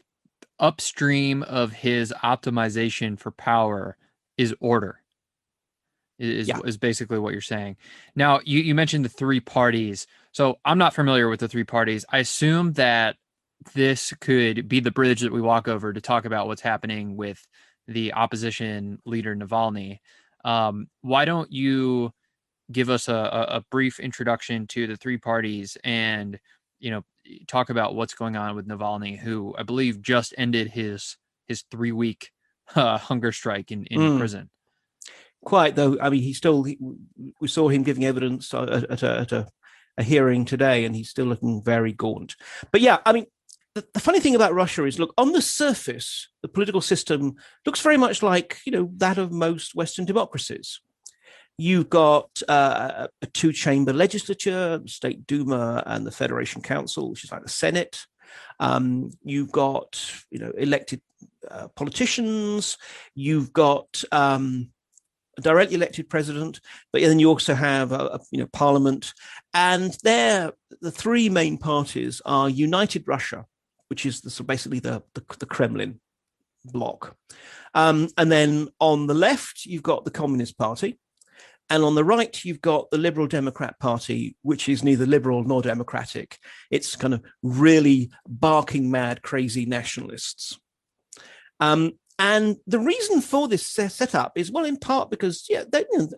Speaker 1: upstream of his optimization for power is order. Is basically what you're saying. Now, you mentioned the three parties. So I'm not familiar with the three parties. I assume that this could be the bridge that we walk over to talk about what's happening with the opposition leader, Navalny. Why don't you give us a brief introduction to the three parties and, talk about what's going on with Navalny, who I believe just ended his 3-week hunger strike in prison.
Speaker 2: Quite, though. We saw him giving evidence at a a hearing today, and he's still looking very gaunt. But yeah, I mean, the funny thing about Russia is, look, on the surface, the political system looks very much like, that of most Western democracies. You've got a two-chamber legislature, State Duma and the Federation Council, which is like the Senate. You've got, elected politicians. You've got a directly elected president, but then you also have parliament. And the three main parties are United Russia, which is basically the Kremlin bloc. And then on the left, you've got the Communist Party. And on the right, you've got the Liberal Democrat Party, which is neither liberal nor democratic. It's kind of really barking mad, crazy nationalists. And the reason for this setup is, well, in part because,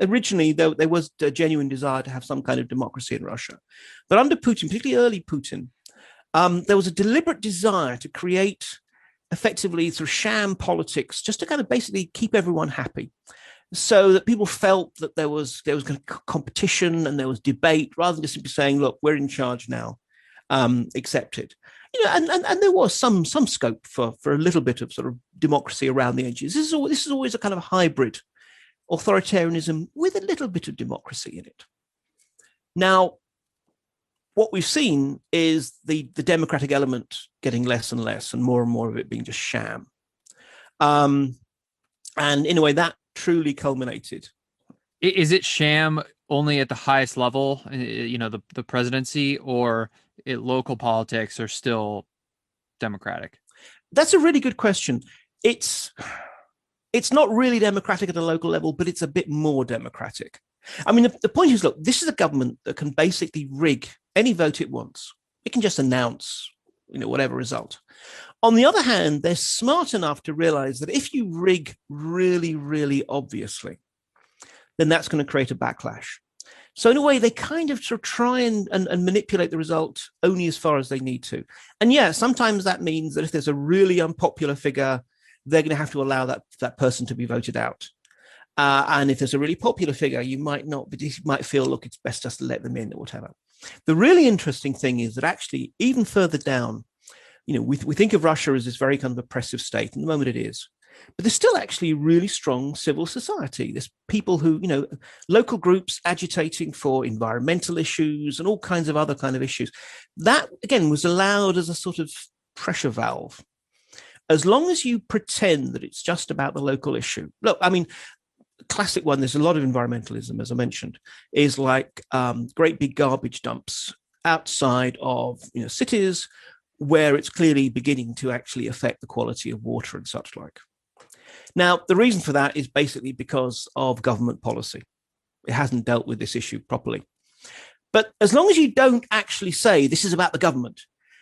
Speaker 2: originally there was a genuine desire to have some kind of democracy in Russia. But under Putin, particularly early Putin, there was a deliberate desire to create effectively sort of sham politics just to kind of basically keep everyone happy, so that people felt that there was kind of competition and there was debate, rather than just simply saying, look, we're in charge now, accept it. And there was some scope for a little bit of sort of democracy around the edges. This is always a kind of hybrid authoritarianism with a little bit of democracy in it. Now, what we've seen is the democratic element getting less and less, and more of it being just sham. And in a way, that truly culminated.
Speaker 1: Is it sham only at the highest level, the presidency, or local politics are still democratic?
Speaker 2: That's a really good question. It's not really democratic at a local level, but it's a bit more democratic. I mean, the point is, look, this is a government that can basically rig any vote it wants. It can just announce, whatever result. On the other hand, they're smart enough to realize that if you rig really, really obviously, then that's going to create a backlash. So in a way, they kind of sort of try and manipulate the result only as far as they need to. And yeah, sometimes that means that if there's a really unpopular figure, they're going to have to allow that person to be voted out. And if there's a really popular figure, you might not, but you might feel, look, it's best just to let them in or whatever. The really interesting thing is that actually, even further down, we think of Russia as this very kind of oppressive state, and the moment it is. But there's still actually really strong civil society. There's people who, local groups agitating for environmental issues and all kinds of other kind of issues. That, again, was allowed as a sort of pressure valve. As long as you pretend that it's just about the local issue. Look, I mean, classic one, there's a lot of environmentalism, as I mentioned, is like great big garbage dumps outside of cities where it's clearly beginning to actually affect the quality of water and such like. Now, the reason for that is basically because of government policy. It hasn't dealt with this issue properly. But as long as you don't actually say this is about the government,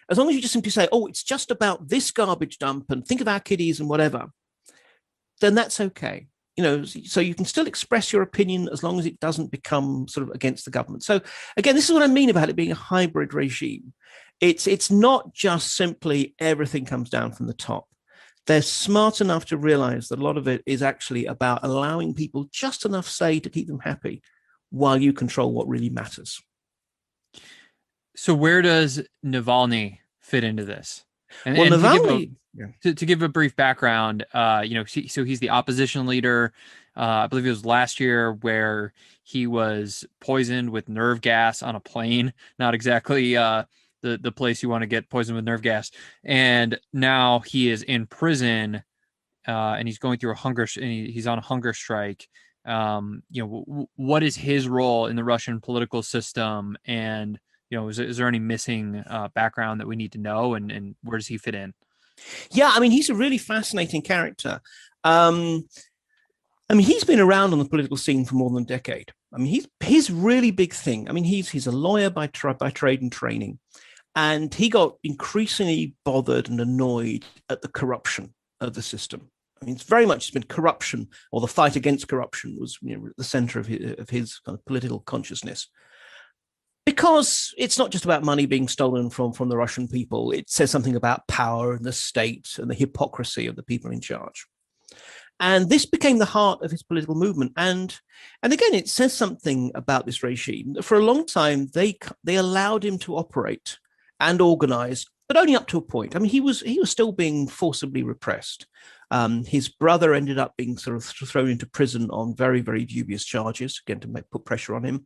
Speaker 2: as long as you just simply say, oh, it's just about this garbage dump and think of our kiddies and whatever, then that's okay. So you can still express your opinion as long as it doesn't become sort of against the government. So again, this is what I mean about it being a hybrid regime. It's not just simply everything comes down from the top. They're smart enough to realize that a lot of it is actually about allowing people just enough say to keep them happy while you control what really matters.
Speaker 1: So where does Navalny fit into this?
Speaker 2: And Navalny,
Speaker 1: to give a brief background, so he's the opposition leader. I believe it was last year where he was poisoned with nerve gas on a plane. Not exactly the place you want to get poisoned with nerve gas. And now he is in prison, and he's going through he's on a hunger strike. What is his role in the Russian political system? And is there any missing background that we need to know, and where does he fit in?
Speaker 2: Yeah, I mean, he's a really fascinating character. He's been around on the political scene for more than a decade. I mean, his really big thing. I mean, he's a lawyer by trade and training, and he got increasingly bothered and annoyed at the corruption of the system. I mean, it's been corruption, or the fight against corruption was the center of his kind of political consciousness. Because it's not just about money being stolen from the Russian people. It says something about power and the state and the hypocrisy of the people in charge. And this became the heart of his political movement. And again, it says something about this regime. For a long time, they allowed him to operate and organize, but only up to a point. I mean, he was still being forcibly repressed. His brother ended up being sort of thrown into prison on very, very dubious charges, again, to put pressure on him.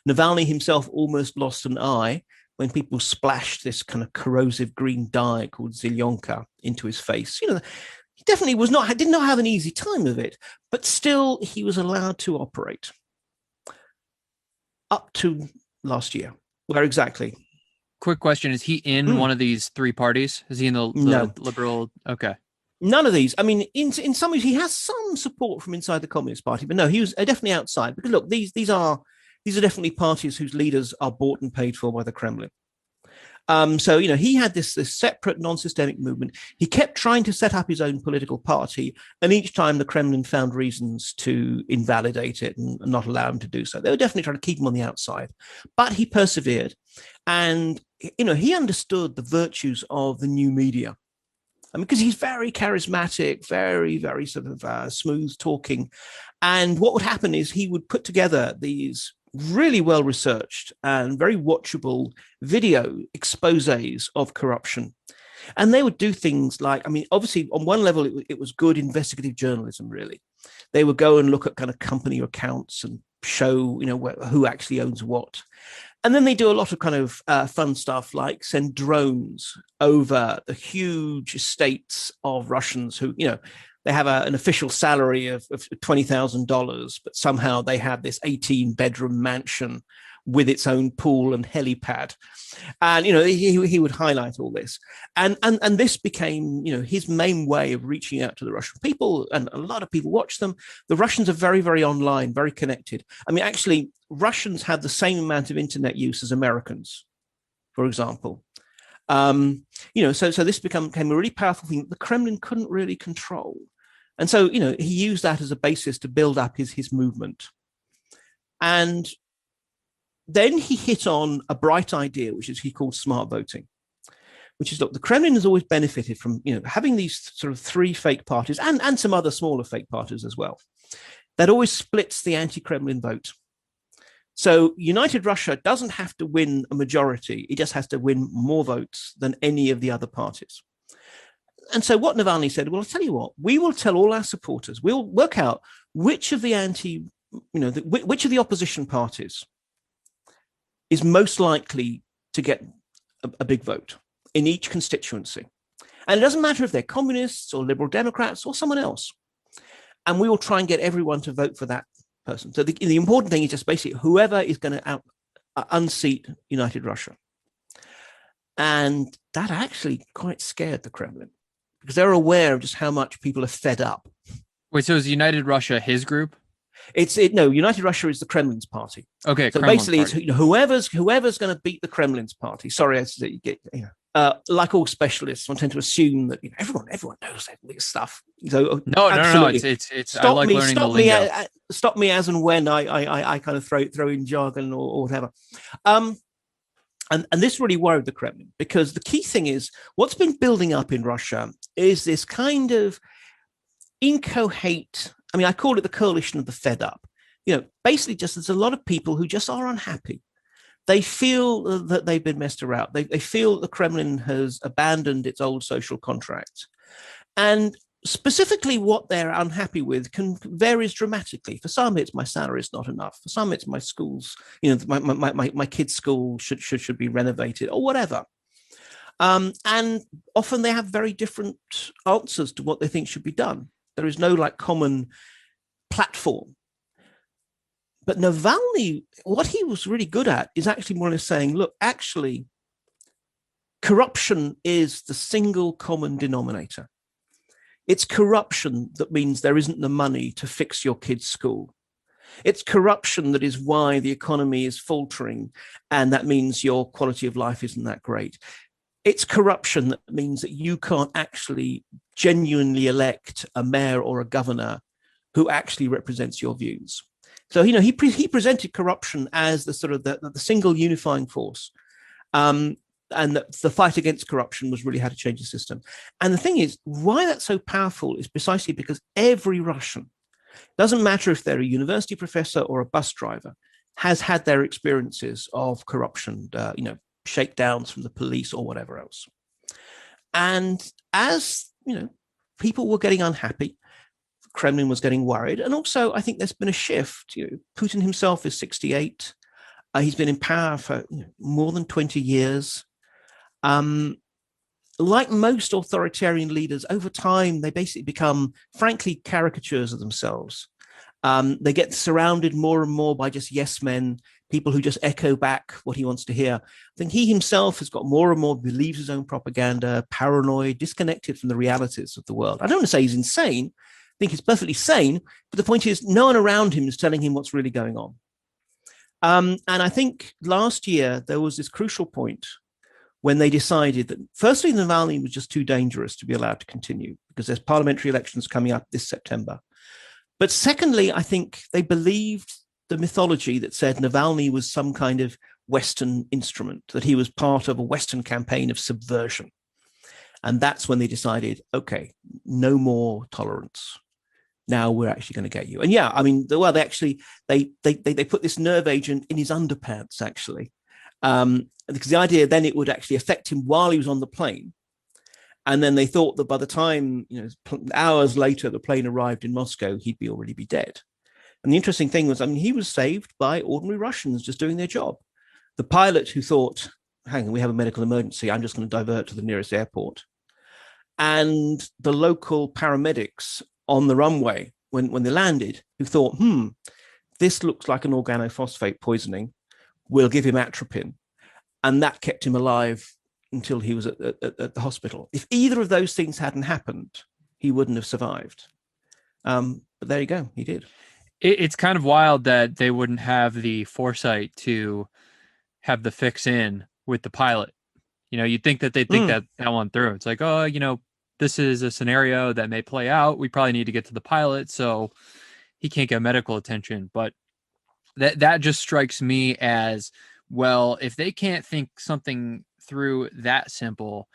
Speaker 2: Navalny himself almost lost an eye when people splashed this kind of corrosive green dye called Zelyonka into his face. You know, he definitely did not have an easy time of it, but still he was allowed to operate up to last year. Where exactly?
Speaker 1: Quick question. Is he in one of these three parties? Is he in the
Speaker 2: No.
Speaker 1: liberal? Okay.
Speaker 2: None of these. I mean, in some ways, he has some support from inside the Communist Party, but no, he was definitely outside. Because look, these are definitely parties whose leaders are bought and paid for by the Kremlin. So, you know, he had this separate non-systemic movement. He kept trying to set up his own political party, and each time the Kremlin found reasons to invalidate it and not allow him to do so. They were definitely trying to keep him on the outside, but he persevered. And, you know, he understood the virtues of the new media. I mean, because he's very charismatic, very, very sort of smooth talking. And what would happen is he would put together these really well-researched and very watchable video exposés of corruption. And they would do things like, I mean, obviously on one level, it was good investigative journalism, really. They would go and look at kind of company accounts and show, you know, who actually owns what. And then they do a lot of kind of fun stuff like send drones over the huge estates of Russians who, you know, they have an official salary of $20,000, but somehow they have this 18-bedroom mansion with its own pool and helipad. And, you know, he would highlight all this. And this became, you know, his main way of reaching out to the Russian people. And a lot of people watch them. The Russians are very, very online, very connected. I mean, actually, Russians have the same amount of internet use as Americans, for example. You know, so this became a really powerful thing that the Kremlin couldn't really control. And so, you know, he used that as a basis to build up his movement. And then he hit on a bright idea, which is he called smart voting, which is, look, the Kremlin has always benefited from, you know, having these sort of three fake parties and some other smaller fake parties as well. That always splits the anti-Kremlin vote. So United Russia doesn't have to win a majority. It just has to win more votes than any of the other parties. And so what Navalny said, well, I'll tell you what, we will tell all our supporters, we'll work out which of the which of the opposition parties is most likely to get a big vote in each constituency. And it doesn't matter if they're communists or liberal Democrats or someone else. And we will try and get everyone to vote for that person. So the important thing is just basically whoever is going to unseat United Russia. And that actually quite scared the Kremlin, because they're aware of just how much people are fed up.
Speaker 1: Wait, so is United Russia his group?
Speaker 2: No, United Russia is the Kremlin's party.
Speaker 1: Okay,
Speaker 2: so
Speaker 1: Kremlin's
Speaker 2: basically,
Speaker 1: party.
Speaker 2: It's, you know, whoever's going to beat the Kremlin's party. Sorry, you get, you know, like all specialists, I tend to assume that, you know, everyone knows this stuff. So
Speaker 1: no, it's I like learning the lingo.
Speaker 2: Stop me as and when I kind of throw in jargon or whatever. And this really worried the Kremlin, because the key thing is what's been building up in Russia is this kind of incoherent, I mean, I call it the coalition of the fed up. You know, basically just there's a lot of people who just are unhappy. They feel that they've been messed around. They feel that the Kremlin has abandoned its old social contract. And specifically what they're unhappy with varies dramatically. For some, it's my salary is not enough. For some, it's my schools, you know, my kid's school should be renovated or whatever. And often they have very different answers to what they think should be done. There is no like common platform. But Navalny, what he was really good at is actually more or less saying, look, actually, corruption is the single common denominator. It's corruption that means there isn't the money to fix your kid's school. It's corruption that is why the economy is faltering, and that means your quality of life isn't that great. It's corruption that means that you can't actually genuinely elect a mayor or a governor who actually represents your views. So, you know, he presented corruption as the sort of the single unifying force. And and the fight against corruption was really how to change the system. And the thing is, why that's so powerful is precisely because every Russian, doesn't matter if they're a university professor or a bus driver, has had their experiences of corruption, shakedowns from the police or whatever else. And as people were getting unhappy, the Kremlin was getting worried, and also I think there's been a shift. Putin himself is 68. He's been in power for more than 20 years. Like most authoritarian leaders, over time, they basically become, frankly, caricatures of themselves. They get surrounded more and more by just yes men, people who just echo back what he wants to hear. I think he himself has got more and more, believes his own propaganda, paranoid, disconnected from the realities of the world. I don't want to say he's insane. I think he's perfectly sane. But the point is, no one around him is telling him what's really going on. And I think last year, there was this crucial point when they decided that, firstly, Navalny was just too dangerous to be allowed to continue because there's parliamentary elections coming up this September. But secondly, I think they believed the mythology that said Navalny was some kind of Western instrument, that he was part of a Western campaign of subversion. And that's when they decided, okay, no more tolerance. Now we're actually going to get you. And yeah, I mean, well, they put this nerve agent in his underpants, actually. Because the idea then it would actually affect him while he was on the plane. And then they thought that by the time, hours later, the plane arrived in Moscow, he'd already be dead. And the interesting thing was, I mean, he was saved by ordinary Russians just doing their job. The pilot who thought, hang on, we have a medical emergency, I'm just going to divert to the nearest airport. And the local paramedics on the runway when they landed, who thought, this looks like an organophosphate poisoning. We'll give him atropine. And that kept him alive until he was at the hospital. If either of those things hadn't happened, he wouldn't have survived. But there you go, he did.
Speaker 1: It's kind of wild that they wouldn't have the foresight to have the fix in with the pilot. You'd think that they'd think that one through. It's like, this is a scenario that may play out. We probably need to get to the pilot, so he can't get medical attention. But that just strikes me as, well, if they can't think something through that simple,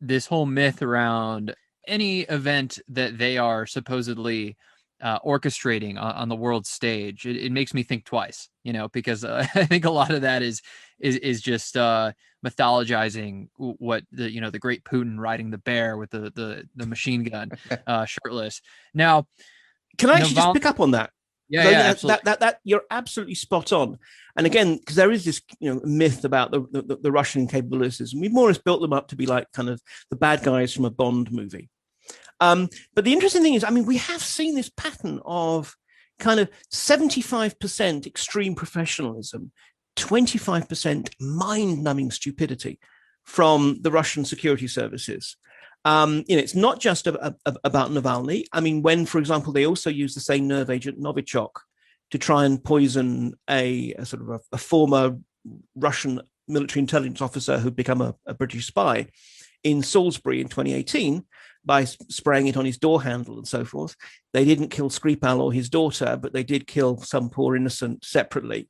Speaker 1: this whole myth around any event that they are supposedly orchestrating on the world stage, it makes me think twice, because I think a lot of that is just mythologizing what the great Putin riding the bear with the machine gun, shirtless. Now,
Speaker 2: can I actually just pick up on that?
Speaker 1: Yeah,
Speaker 2: that you're absolutely spot on. And again, because there is this myth about the Russian capabilities, and we've more or less built them up to be like kind of the bad guys from a Bond movie. But the interesting thing is, I mean, we have seen this pattern of kind of 75% extreme professionalism, 25% mind-numbing stupidity from the Russian security services. It's not just about Navalny. I mean, when, for example, they also use the same nerve agent Novichok to try and poison a sort of a former Russian military intelligence officer who'd become a British spy in Salisbury in 2018 by spraying it on his door handle and so forth. They didn't kill Skripal or his daughter, but they did kill some poor innocent separately.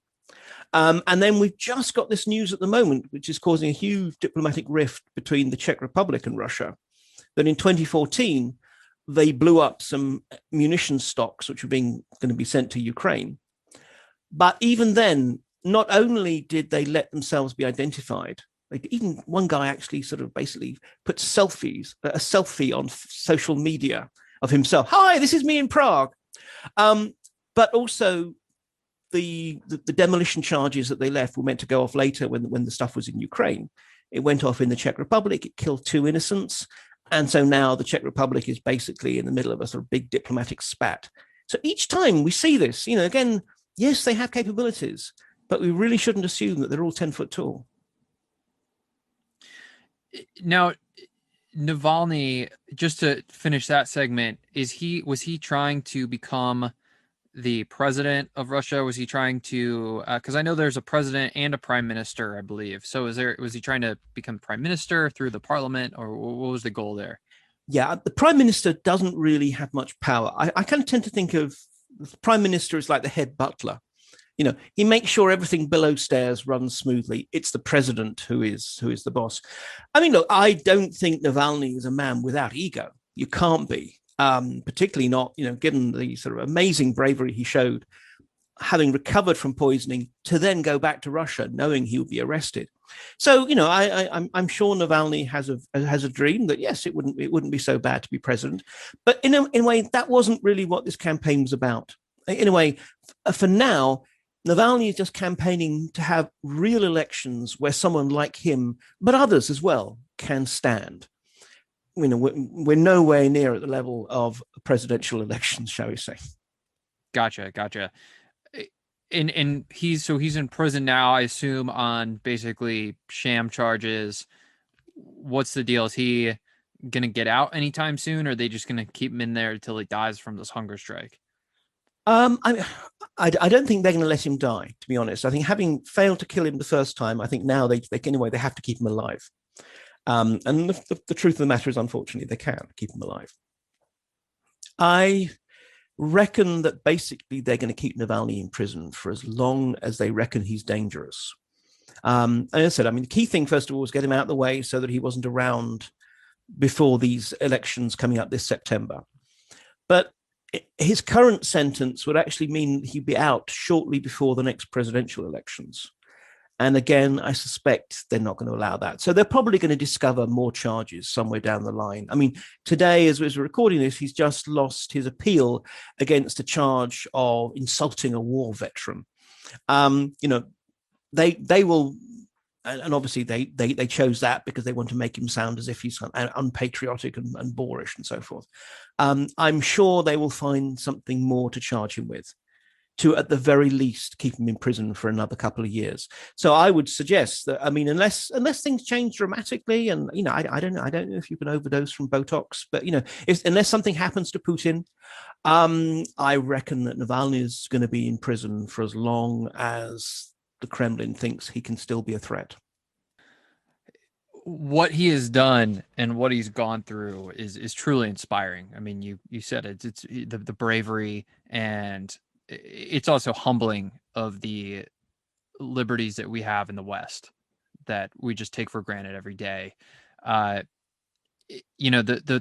Speaker 2: And then we've just got this news at the moment, which is causing a huge diplomatic rift between the Czech Republic and Russia, that in 2014, they blew up some munition stocks, which were going to be sent to Ukraine. But even then, not only did they let themselves be identified, even one guy actually sort of basically put a selfie on social media of himself. Hi, this is me in Prague. But also the demolition charges that they left were meant to go off later when the stuff was in Ukraine. It went off in the Czech Republic. It killed 2 innocents. And so now the Czech Republic is basically in the middle of a sort of big diplomatic spat. So each time we see this, again, yes, they have capabilities, but we really shouldn't assume that they're all 10 foot tall.
Speaker 1: Now, Navalny, just to finish that segment, was he trying to become the president of Russia? Was he trying to, because I know there's a president and a prime minister, I believe. So was he trying to become prime minister through the parliament, or what was the goal there?
Speaker 2: Yeah, the prime minister doesn't really have much power. I kind of tend to think of the prime minister as like the head butler. He makes sure everything below stairs runs smoothly. It's the president who is the boss. I mean, look, I don't think Navalny is a man without ego. You can't be, particularly not, given the sort of amazing bravery he showed, having recovered from poisoning, to then go back to Russia, knowing he would be arrested. So, I'm sure Navalny has a dream that yes, it wouldn't be so bad to be president, but in a way that wasn't really what this campaign was about. In a way, for now, Navalny is just campaigning to have real elections where someone like him, but others as well, can stand. We're nowhere near at the level of presidential elections, shall we say.
Speaker 1: Gotcha. And he's in prison now, I assume, on basically sham charges. What's the deal? Is he gonna get out anytime soon, or are they just gonna keep him in there until he dies from this hunger strike?
Speaker 2: I don't think they're going to let him die, to be honest. I think having failed to kill him the first time, I think now they have to keep him alive. And the truth of the matter is, unfortunately, they can't keep him alive. I reckon that basically they're going to keep Navalny in prison for as long as they reckon he's dangerous. And as I said, the key thing, first of all, was get him out of the way so that he wasn't around before these elections coming up this September. But his current sentence would actually mean he'd be out shortly before the next presidential elections. And again, I suspect they're not going to allow that. So they're probably going to discover more charges somewhere down the line. Today, as we're recording this, he's just lost his appeal against a charge of insulting a war veteran. They will, and obviously they chose that because they want to make him sound as if he's unpatriotic and boorish and so forth. I'm sure they will find something more to charge him with, to at the very least keep him in prison for another couple of years. So I would suggest that, unless things change dramatically, and I don't know if you can overdose from Botox, but unless something happens to Putin, I reckon that Navalny is going to be in prison for as long as the Kremlin thinks he can still be a threat.
Speaker 1: What he has done and what he's gone through is truly inspiring. You said it. It's the bravery, and it's also humbling of the liberties that we have in the West that we just take for granted every day. The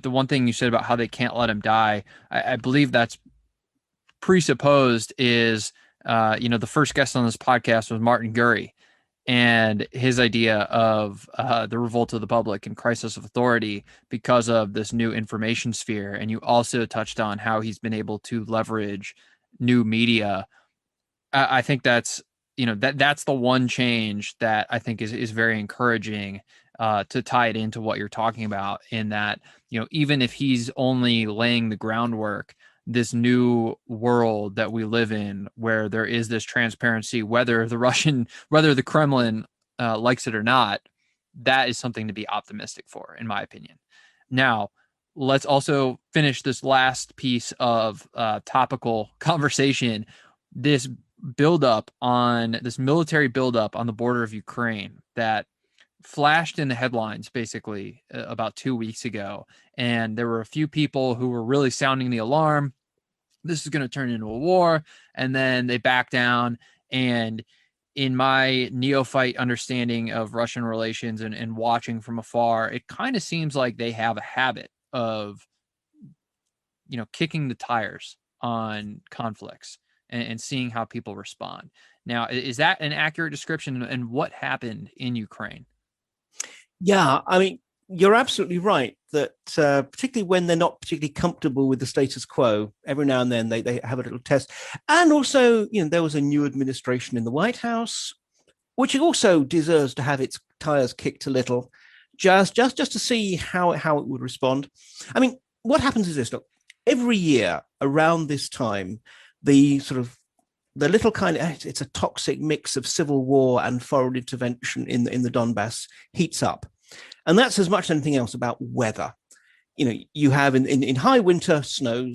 Speaker 1: one thing you said about how they can't let him die, I believe that's presupposed is, the first guest on this podcast was Martin Gurry, and his idea of the revolt of the public and crisis of authority because of this new information sphere. And you also touched on how he's been able to leverage new media. I think that's the one change that I think is very encouraging, to tie it into what you're talking about, in that even if he's only laying the groundwork, this new world that we live in, where there is this transparency, whether the Kremlin likes it or not, that is something to be optimistic for, in my opinion. Now, let's also finish this last piece of topical conversation. This military buildup on the border of Ukraine that flashed in the headlines basically about 2 weeks ago. And there were a few people who were really sounding the alarm. This is going to turn into a war. And then they back down. And in my neophyte understanding of Russian relations and watching from afar, it kind of seems like they have a habit of, kicking the tires on conflicts and seeing how people respond. Now, is that an accurate description? And what happened in Ukraine?
Speaker 2: Yeah, you're absolutely right that particularly when they're not particularly comfortable with the status quo, every now and then they have a little test. And also, there was a new administration in the White House, which also deserves to have its tires kicked a little, just to see how it would respond. What happens is this: look, every year around this time, the little it's a toxic mix of civil war and foreign intervention in the Donbass heats up. And that's as much as anything else about weather. You have in high winter snow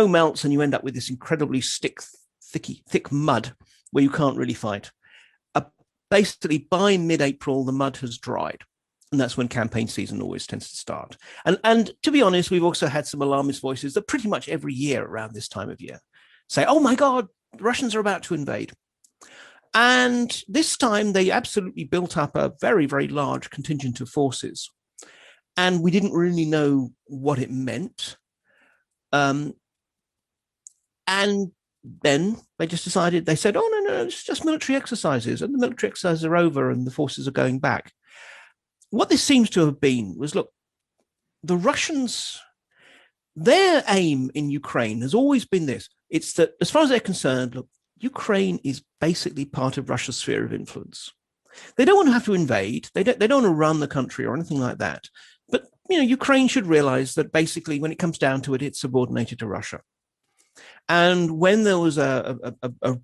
Speaker 2: melts, and you end up with this incredibly thick mud where you can't really fight. Basically, by mid-April, the mud has dried. And that's when campaign season always tends to start. And to be honest, we've also had some alarmist voices that pretty much every year around this time of year say, oh my God, the Russians are about to invade. And this time they absolutely built up a very, very large contingent of forces. And we didn't really know what it meant. And then they just decided, they said, oh, no, it's just military exercises. And the military exercises are over and the forces are going back. What this seems to have been was, look, the Russians, their aim in Ukraine has always been this. It's that, as far as they're concerned, look, Ukraine is basically part of Russia's sphere of influence. They don't want to have to invade. They don't want to run the country or anything like that. But, Ukraine should realize that basically when it comes down to it, it's subordinated to Russia. And when there was a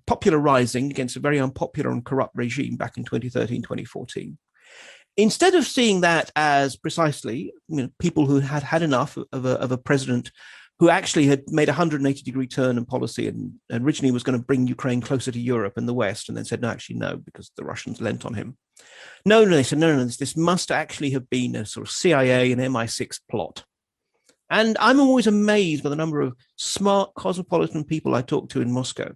Speaker 2: popular rising against a very unpopular and corrupt regime back in 2013, 2014, instead of seeing that as precisely people who had had enough of a president who actually had made a 180-degree turn in policy and originally was going to bring Ukraine closer to Europe and the West, and then said, no, actually, no, because the Russians lent on him. No, they said, no, this must actually have been a sort of CIA and MI6 plot. And I'm always amazed by the number of smart cosmopolitan people I talk to in Moscow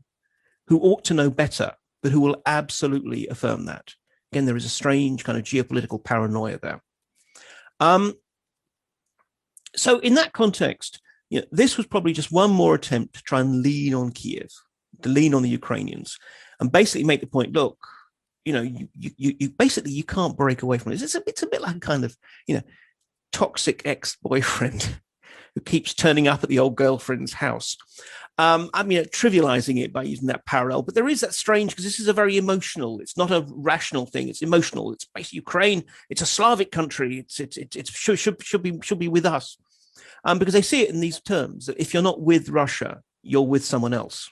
Speaker 2: who ought to know better, but who will absolutely affirm that. Again, there is a strange kind of geopolitical paranoia there. So in that context, this was probably just one more attempt to try and lean on Kiev, to lean on the Ukrainians, and basically make the point, look, you basically, you can't break away from this. It's a bit like a kind of, toxic ex-boyfriend who keeps turning up at the old girlfriend's house. Trivializing it by using that parallel, but there is that strange, because this is a very emotional, it's not a rational thing, it's emotional. It's basically Ukraine, it's a Slavic country, it should be with us. Because they see it in these terms, that if you're not with Russia, you're with someone else.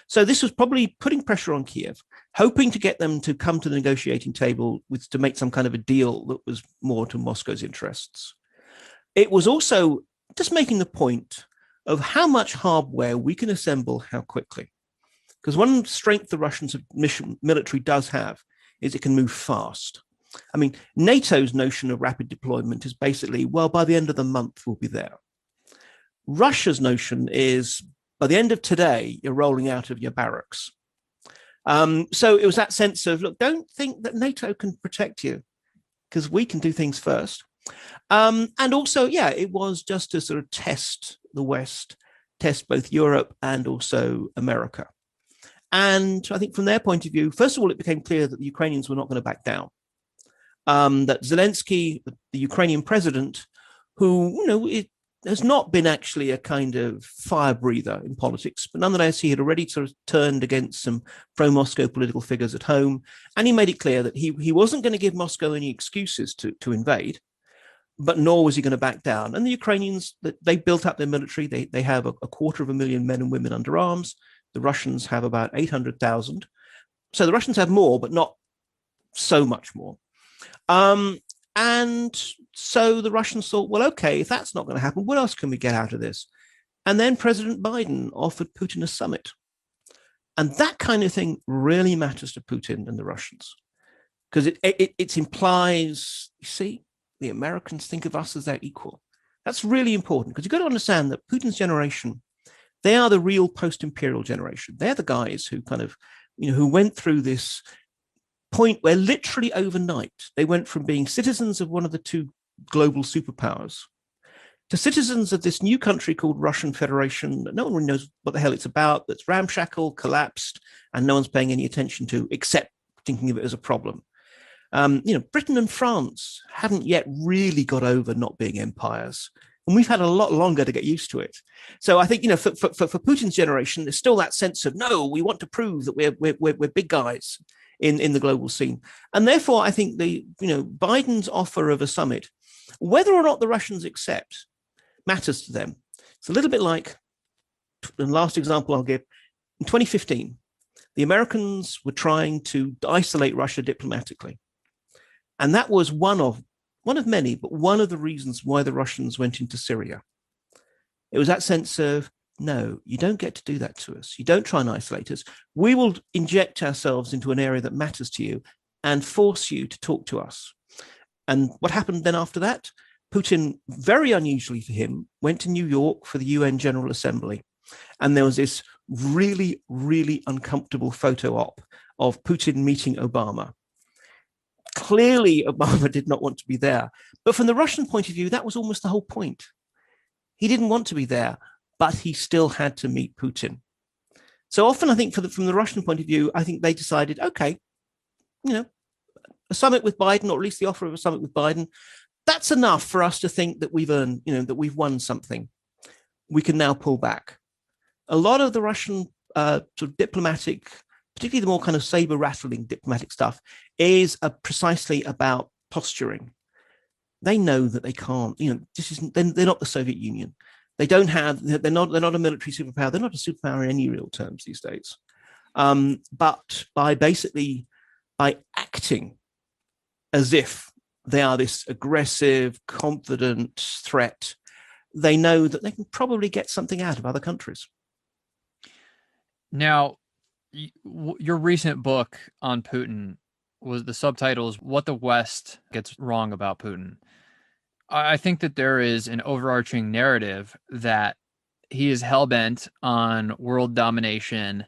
Speaker 2: So this was probably putting pressure on Kiev, hoping to get them to come to the negotiating table to make some kind of a deal that was more to Moscow's interests. It was also just making the point of how much hardware we can assemble how quickly. Because one strength the Russian military does have is it can move fast. I mean, NATO's notion of rapid deployment is basically, well, by the end of the month, we'll be there. Russia's notion is, by the end of today, you're rolling out of your barracks. So it was that sense of, look, don't think that NATO can protect you, because we can do things first. And also, it was just to sort of test the West, test both Europe and also America. And I think from their point of view, first of all, it became clear that the Ukrainians were not going to back down. That Zelensky, the Ukrainian president, who, it has not been actually a kind of fire breather in politics, but nonetheless, he had already sort of turned against some pro-Moscow political figures at home. And he made it clear that he wasn't going to give Moscow any excuses to invade, but nor was he going to back down. And the Ukrainians, they built up their military. They have a 250,000 men and women under arms. The Russians have about 800,000. So the Russians have more, but not so much more. And so the Russians thought, well, okay, if that's not going to happen, what else can we get out of this? And then President Biden offered Putin a summit. And that kind of thing really matters to Putin and the Russians, because it implies, you see, the Americans think of us as their equal. That's really important, because you've got to understand that Putin's generation, they are the real post-imperial generation. They're the guys who kind of, who went through this point where literally overnight, they went from being citizens of one of the two global superpowers to citizens of this new country called Russian Federation that no one really knows what the hell it's about, that's ramshackle, collapsed, and no one's paying any attention to, except thinking of it as a problem. Britain and France haven't yet really got over not being empires. And we've had a lot longer to get used to it. So I think, for Putin's generation, there's still that sense of, no, we want to prove that we're big guys in the global scene. And therefore, I think Biden's offer of a summit, whether or not the Russians accept, matters to them. It's a little bit like, the last example I'll give, in 2015, the Americans were trying to isolate Russia diplomatically. And that was one of many, but one of the reasons why the Russians went into Syria. It was that sense of, no, you don't get to do that to us. You don't try and isolate us. We will inject ourselves into an area that matters to you and force you to talk to us. And what happened then after that? Putin, very unusually for him, went to New York for the UN General Assembly. And there was this really, really uncomfortable photo op of Putin meeting Obama. Clearly, Obama did not want to be there. But from the Russian point of view, that was almost the whole point. He didn't want to be there, but he still had to meet Putin. So often, I think from the Russian point of view, I think they decided, okay, a summit with Biden, or at least the offer of a summit with Biden, that's enough for us to think that we've earned, that we've won something. We can now pull back. A lot of the Russian sort of diplomatic, particularly the more kind of saber rattling diplomatic stuff, is precisely about posturing. They know that they can't. They're not the Soviet Union. They don't have. They're not a military superpower. They're not a superpower in any real terms these days. But by acting as if they are this aggressive, confident threat, they know that they can probably get something out of other countries.
Speaker 1: Now, your recent book on Putin was the subtitle is What the West Gets Wrong About Putin. I think that there is an overarching narrative that he is hell-bent on world domination,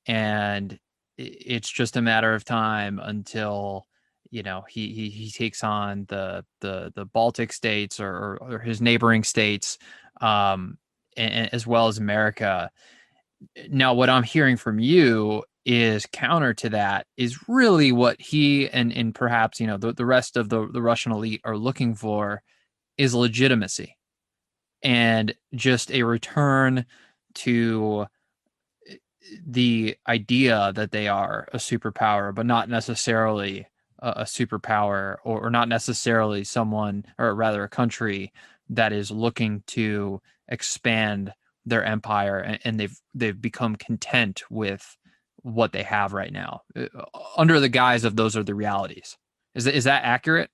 Speaker 1: and it's just a matter of time until he takes on the Baltic states or his neighboring states, and as well as America. Now, what I'm hearing from you is counter to that is really what he and perhaps the rest of the Russian elite are looking for is legitimacy and just a return to the idea that they are a superpower, but not necessarily a superpower, or not necessarily someone, or rather a country that is looking to expand their empire, and they've become content with what they have right now, under the guise of those are the realities. Is that accurate?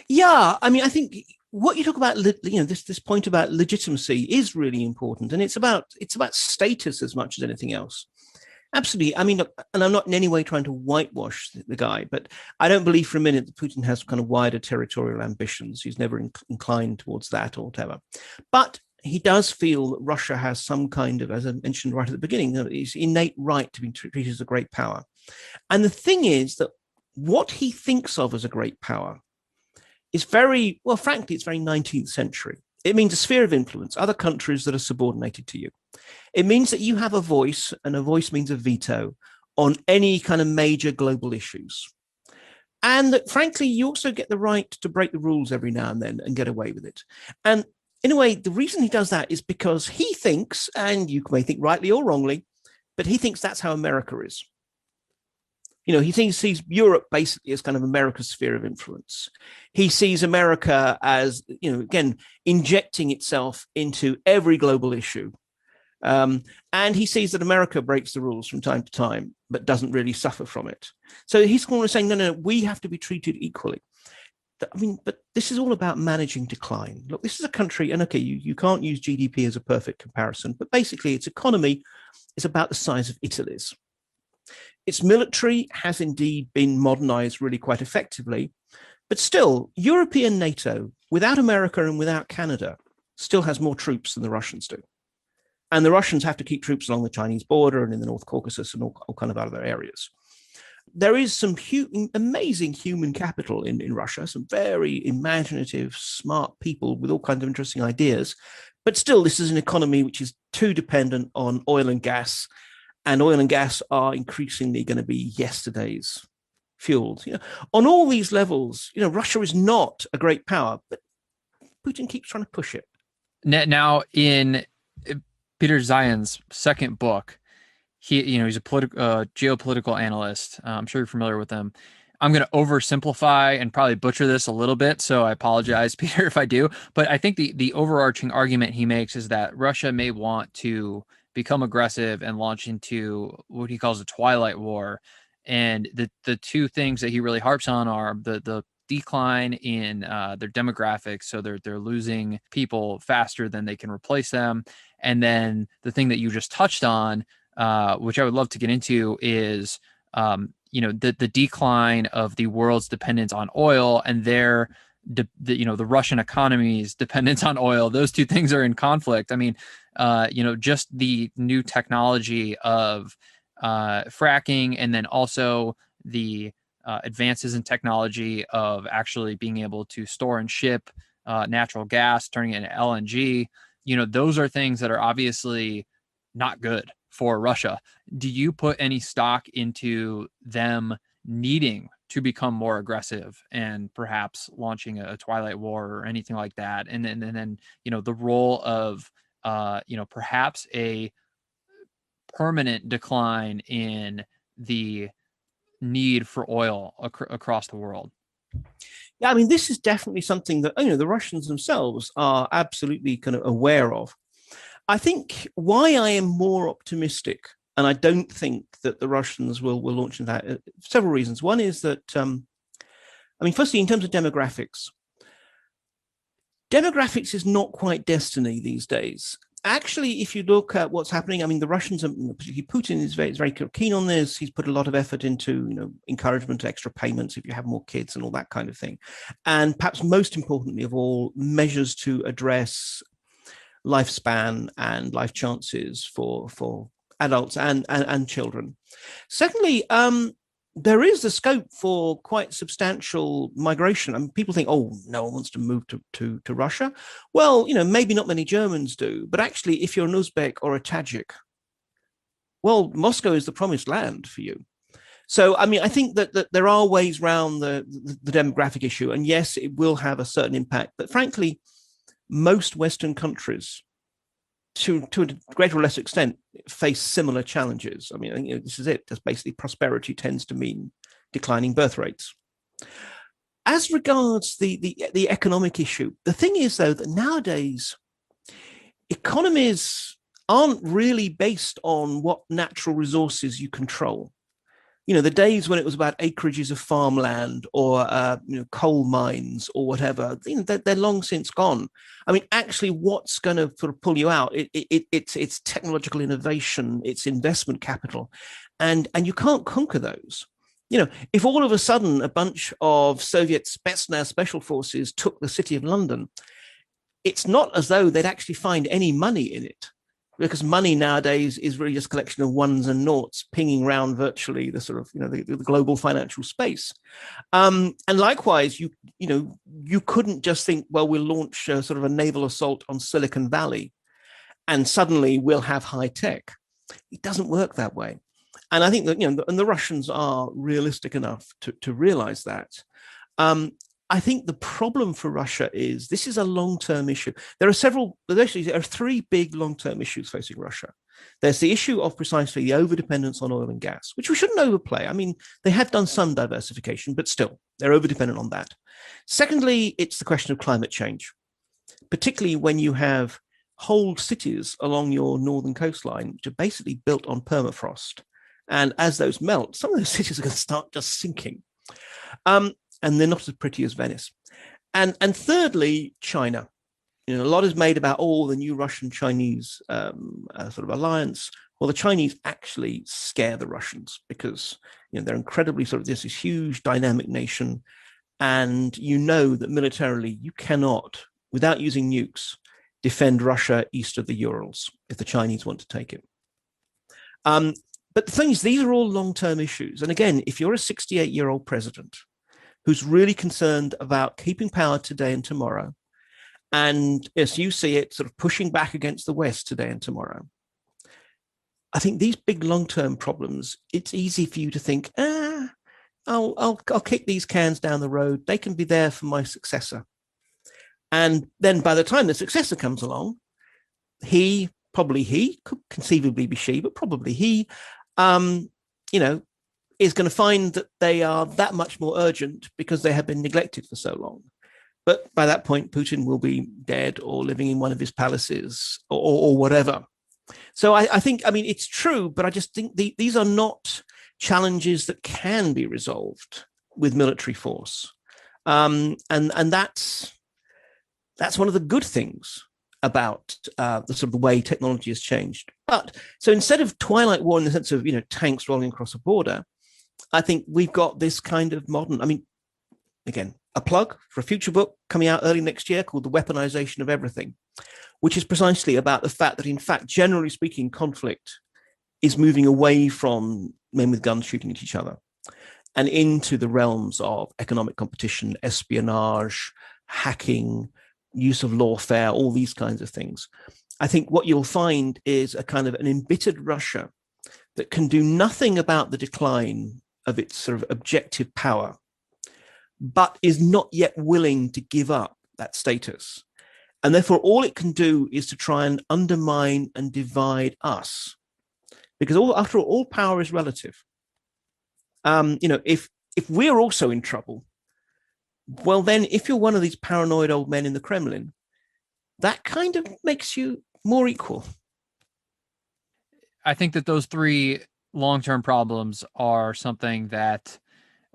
Speaker 2: Yeah, I mean, I think what you talk about, this point about legitimacy is really important, and it's about status as much as anything else. Absolutely. I mean, and I'm not in any way trying to whitewash the guy, but I don't believe for a minute that Putin has kind of wider territorial ambitions. He's never inclined towards that or whatever. But he does feel that Russia has some kind of, as I mentioned right at the beginning, his innate right to be treated as a great power. And the thing is that what he thinks of as a great power is very, well, frankly, it's very 19th century. It means a sphere of influence, other countries that are subordinated to you. It means that you have a voice, and a voice means a veto on any kind of major global issues. And that, frankly, you also get the right to break the rules every now and then and get away with it. And in a way, the reason he does that is because he thinks, and you may think rightly or wrongly, but he thinks that's how America is. He sees Europe basically as kind of America's sphere of influence. He sees America as, again, injecting itself into every global issue. And he sees that America breaks the rules from time to time, but doesn't really suffer from it. So he's kind of saying, no, we have to be treated equally. I mean, but this is all about managing decline. Look, this is a country, and okay, you can't use GDP as a perfect comparison, but basically its economy is about the size of Italy's. Its military has indeed been modernized really quite effectively, but still, European NATO, without America and without Canada, still has more troops than the Russians do. And the Russians have to keep troops along the Chinese border and in the North Caucasus and all kind of other areas. There is some amazing human capital in Russia, some very imaginative, smart people with all kinds of interesting ideas. But still, this is an economy which is too dependent on oil and gas, and oil and gas are increasingly going to be yesterday's fuels. On all these levels, Russia is not a great power, but Putin keeps trying to push it.
Speaker 1: Now, in Peter Zeihan's second book, he's a geopolitical analyst. I'm sure you're familiar with him. I'm going to oversimplify and probably butcher this a little bit, so I apologize, Peter, if I do. But I think the overarching argument he makes is that Russia may want to become aggressive and launch into what he calls a twilight war. And the two things that he really harps on are the decline in their demographics, so they're losing people faster than they can replace them. And then the thing that you just touched on, which I would love to get into, is the decline of the world's dependence on oil and their the Russian economy's dependence on oil. Those two things are in conflict. I mean, just the new technology of fracking, and then also the advances in technology of actually being able to store and ship natural gas, turning it into LNG. Those are things that are obviously not good for Russia. Do you put any stock into them needing to become more aggressive and perhaps launching a twilight war or anything like that? And then the role of perhaps a permanent decline in the need for oil across the world.
Speaker 2: Yeah, I mean, this is definitely something that the Russians themselves are absolutely kind of aware of. I think why I am more optimistic, and I don't think that the Russians will launch into that, several reasons. One is that, firstly, in terms of demographics is not quite destiny these days. Actually, if you look at what's happening, I mean, the Russians, particularly Putin, is very keen on this. He's put a lot of effort into, encouragement, extra payments if you have more kids and all that kind of thing. And perhaps most importantly of all, measures to address lifespan and life chances for adults and children. Secondly, there is the scope for quite substantial migration. I mean, people think, oh, no one wants to move to Russia. Well, maybe not many Germans do, but actually, if you're an Uzbek or a Tajik, well, Moscow is the promised land for you. So, I mean, I think that there are ways around the demographic issue, and yes, it will have a certain impact. But frankly, most Western countries, to a greater or less extent, face similar challenges. I mean, this is it. Just basically, prosperity tends to mean declining birth rates. As regards the economic issue, the thing is, though, that nowadays economies aren't really based on what natural resources you control. The days when it was about acreages of farmland or coal mines or whatever, they're long since gone. I mean, actually, what's going to sort of pull you out? It's technological innovation, it's investment capital, and you can't conquer those. If all of a sudden a bunch of Soviet Spetsnaz special forces took the city of London, it's not as though they'd actually find any money in it, because money nowadays is really just a collection of ones and noughts pinging around virtually the sort of the global financial space. And likewise, you couldn't just think, well, we'll launch sort of a naval assault on Silicon Valley and suddenly we'll have high tech. It doesn't work that way. And I think that and the Russians are realistic enough to realize that. I think the problem for Russia is this is a long-term issue. There are three big long-term issues facing Russia. There's the issue of precisely the overdependence on oil and gas, which we shouldn't overplay. I mean, they have done some diversification, but still, they're overdependent on that. Secondly, it's the question of climate change, particularly when you have whole cities along your northern coastline, which are basically built on permafrost. And as those melt, some of those cities are going to start just sinking. And they're not as pretty as Venice. And thirdly, China. A lot is made about the new Russian-Chinese sort of alliance. Well, the Chinese actually scare the Russians because they're incredibly sort of this huge dynamic nation, and that militarily you cannot, without using nukes, defend Russia east of the Urals if the Chinese want to take it. But the thing is, these are all long-term issues. And again, if you're a 68-year-old president who's really concerned about keeping power today and tomorrow, and as you see it, sort of pushing back against the West today and tomorrow, I think these big long-term problems, it's easy for you to think, I'll kick these cans down the road. They can be there for my successor. And then by the time the successor comes along, he, could conceivably be she, but probably he, is going to find that they are that much more urgent because they have been neglected for so long. But by that point, Putin will be dead or living in one of his palaces or whatever. So I think, it's true, but I just think these are not challenges that can be resolved with military force. And that's one of the good things about the sort of the way technology has changed. But so instead of twilight war in the sense of, tanks rolling across a border, I think we've got this kind of modern, again, a plug for a future book coming out early next year called The Weaponization of Everything, which is precisely about the fact that, in fact, generally speaking, conflict is moving away from men with guns shooting at each other and into the realms of economic competition, espionage, hacking, use of lawfare, all these kinds of things. I think what you'll find is a kind of an embittered Russia that can do nothing about the decline of its sort of objective power, but is not yet willing to give up that status. And therefore, all it can do is to try and undermine and divide us. Because after all power is relative. If we're also in trouble, well, then if you're one of these paranoid old men in the Kremlin, that kind of makes you more equal.
Speaker 1: I think that those three long-term problems are something that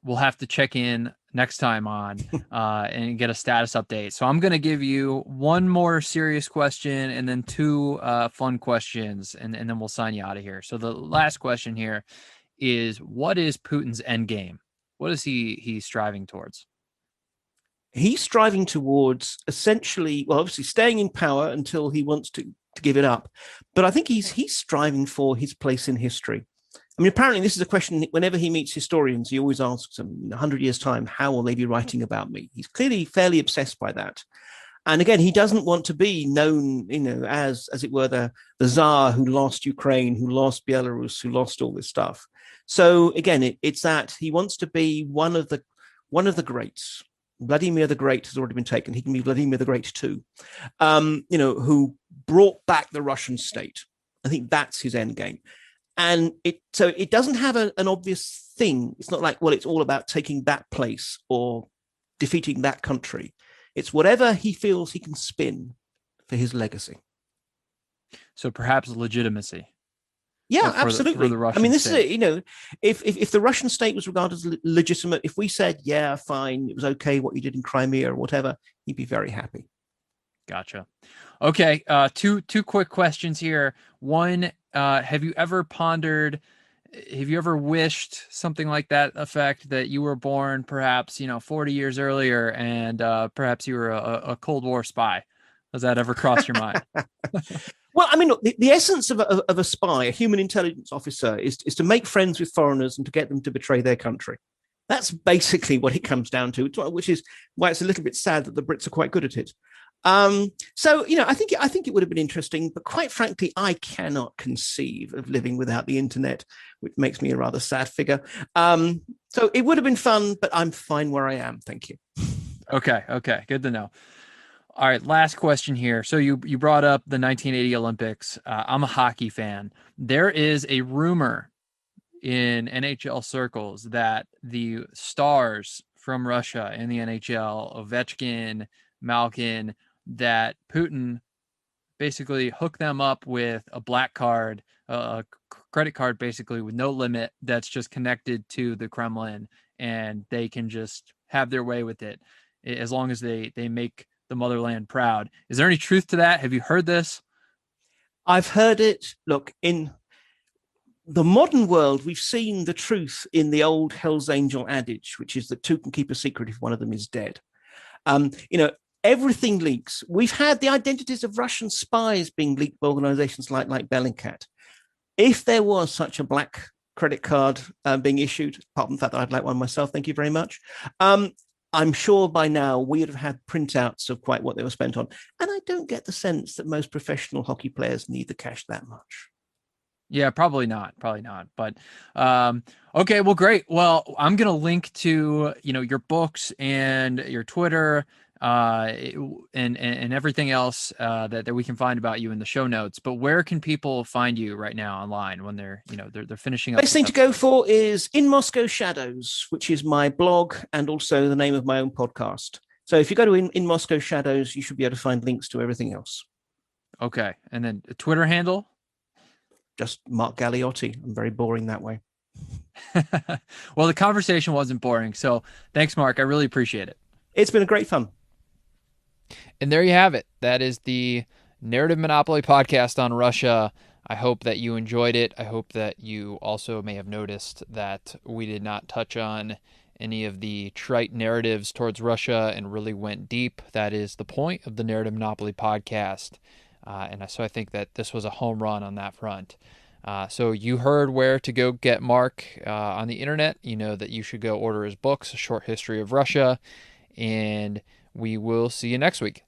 Speaker 1: we'll have to check in next time on and get a status update. So I'm going to give you one more serious question and then two fun questions, and then we'll sign you out of here. So the last question here is, what is Putin's endgame? What is he striving towards?
Speaker 2: He's striving towards essentially, well, obviously staying in power until he wants to give it up. But I think he's striving for his place in history. I mean, apparently this is a question whenever he meets historians, he always asks them, in 100 years' time, how will they be writing about me? He's clearly fairly obsessed by that. And again, he doesn't want to be known, as it were, the Tsar who lost Ukraine, who lost Belarus, who lost all this stuff. So again, it's that he wants to be one of the greats. Vladimir the Great has already been taken. He can be Vladimir the Great too, who brought back the Russian state. I think that's his end game. And it doesn't have an obvious thing. It's not like, well, it's all about taking that place or defeating that country. It's whatever he feels he can spin for his legacy.
Speaker 1: So perhaps legitimacy.
Speaker 2: Yeah, absolutely.
Speaker 1: For the Russian
Speaker 2: I mean, this
Speaker 1: state.
Speaker 2: is it. If the Russian state was regarded as legitimate, if we said, yeah, fine, it was okay what you did in Crimea or whatever, he'd be very happy.
Speaker 1: Gotcha. Okay. Two quick questions here. One, have you ever wished something like that effect, that you were born perhaps, 40 years earlier and perhaps you were a Cold War spy? Has that ever crossed your mind?
Speaker 2: Well, I mean, look, the essence of a spy, a human intelligence officer, is to make friends with foreigners and to get them to betray their country. That's basically what it comes down to, which is why it's a little bit sad that the Brits are quite good at it. So, I think it would have been interesting, but quite frankly, I cannot conceive of living without the internet, which makes me a rather sad figure. So it would have been fun, but I'm fine where I am. Thank you.
Speaker 1: Okay. Good to know. All right, last question here. So you brought up the 1980 Olympics. I'm a hockey fan. There is a rumor in NHL circles that the stars from Russia in the NHL, Ovechkin, Malkin, that Putin basically hooked them up with a black card, a credit card basically with no limit, that's just connected to the Kremlin, and they can just have their way with it as long as they make the motherland proud. Is there any truth to that? Have you heard this?
Speaker 2: I've heard it. Look, in the modern world, we've seen the truth in the old Hell's Angel adage, which is that two can keep a secret if one of them is dead. Everything leaks. We've had the identities of Russian spies being leaked by organizations like Bellingcat. If there was such a black credit card being issued, apart from the fact that I'd like one myself, thank you very much, I'm sure by now we would have had printouts of quite what they were spent on. And I don't get the sense that most professional hockey players need the cash that much.
Speaker 1: Yeah, probably not. But okay, well, great. Well, I'm going to link to, your books and your Twitter and everything else that we can find about you in the show notes. But where can people find you right now online when they're finishing up?
Speaker 2: Best thing to go for is In Moscow Shadows, which is my blog and also the name of my own podcast. So if you go to In Moscow Shadows, you should be able to find links to everything else.
Speaker 1: Okay. And then a Twitter handle?
Speaker 2: Just Mark Galeotti. I'm very boring that way.
Speaker 1: Well, the conversation wasn't boring. So thanks, Mark. I really appreciate it.
Speaker 2: It's been a great fun.
Speaker 1: And there you have it. That is the Narrative Monopoly podcast on Russia. I hope that you enjoyed it. I hope that you also may have noticed that we did not touch on any of the trite narratives towards Russia and really went deep. That is the point of the Narrative Monopoly podcast. So I think that this was a home run on that front. So you heard where to go get Mark on the internet. You know that you should go order his books, A Short History of Russia, and we will see you next week.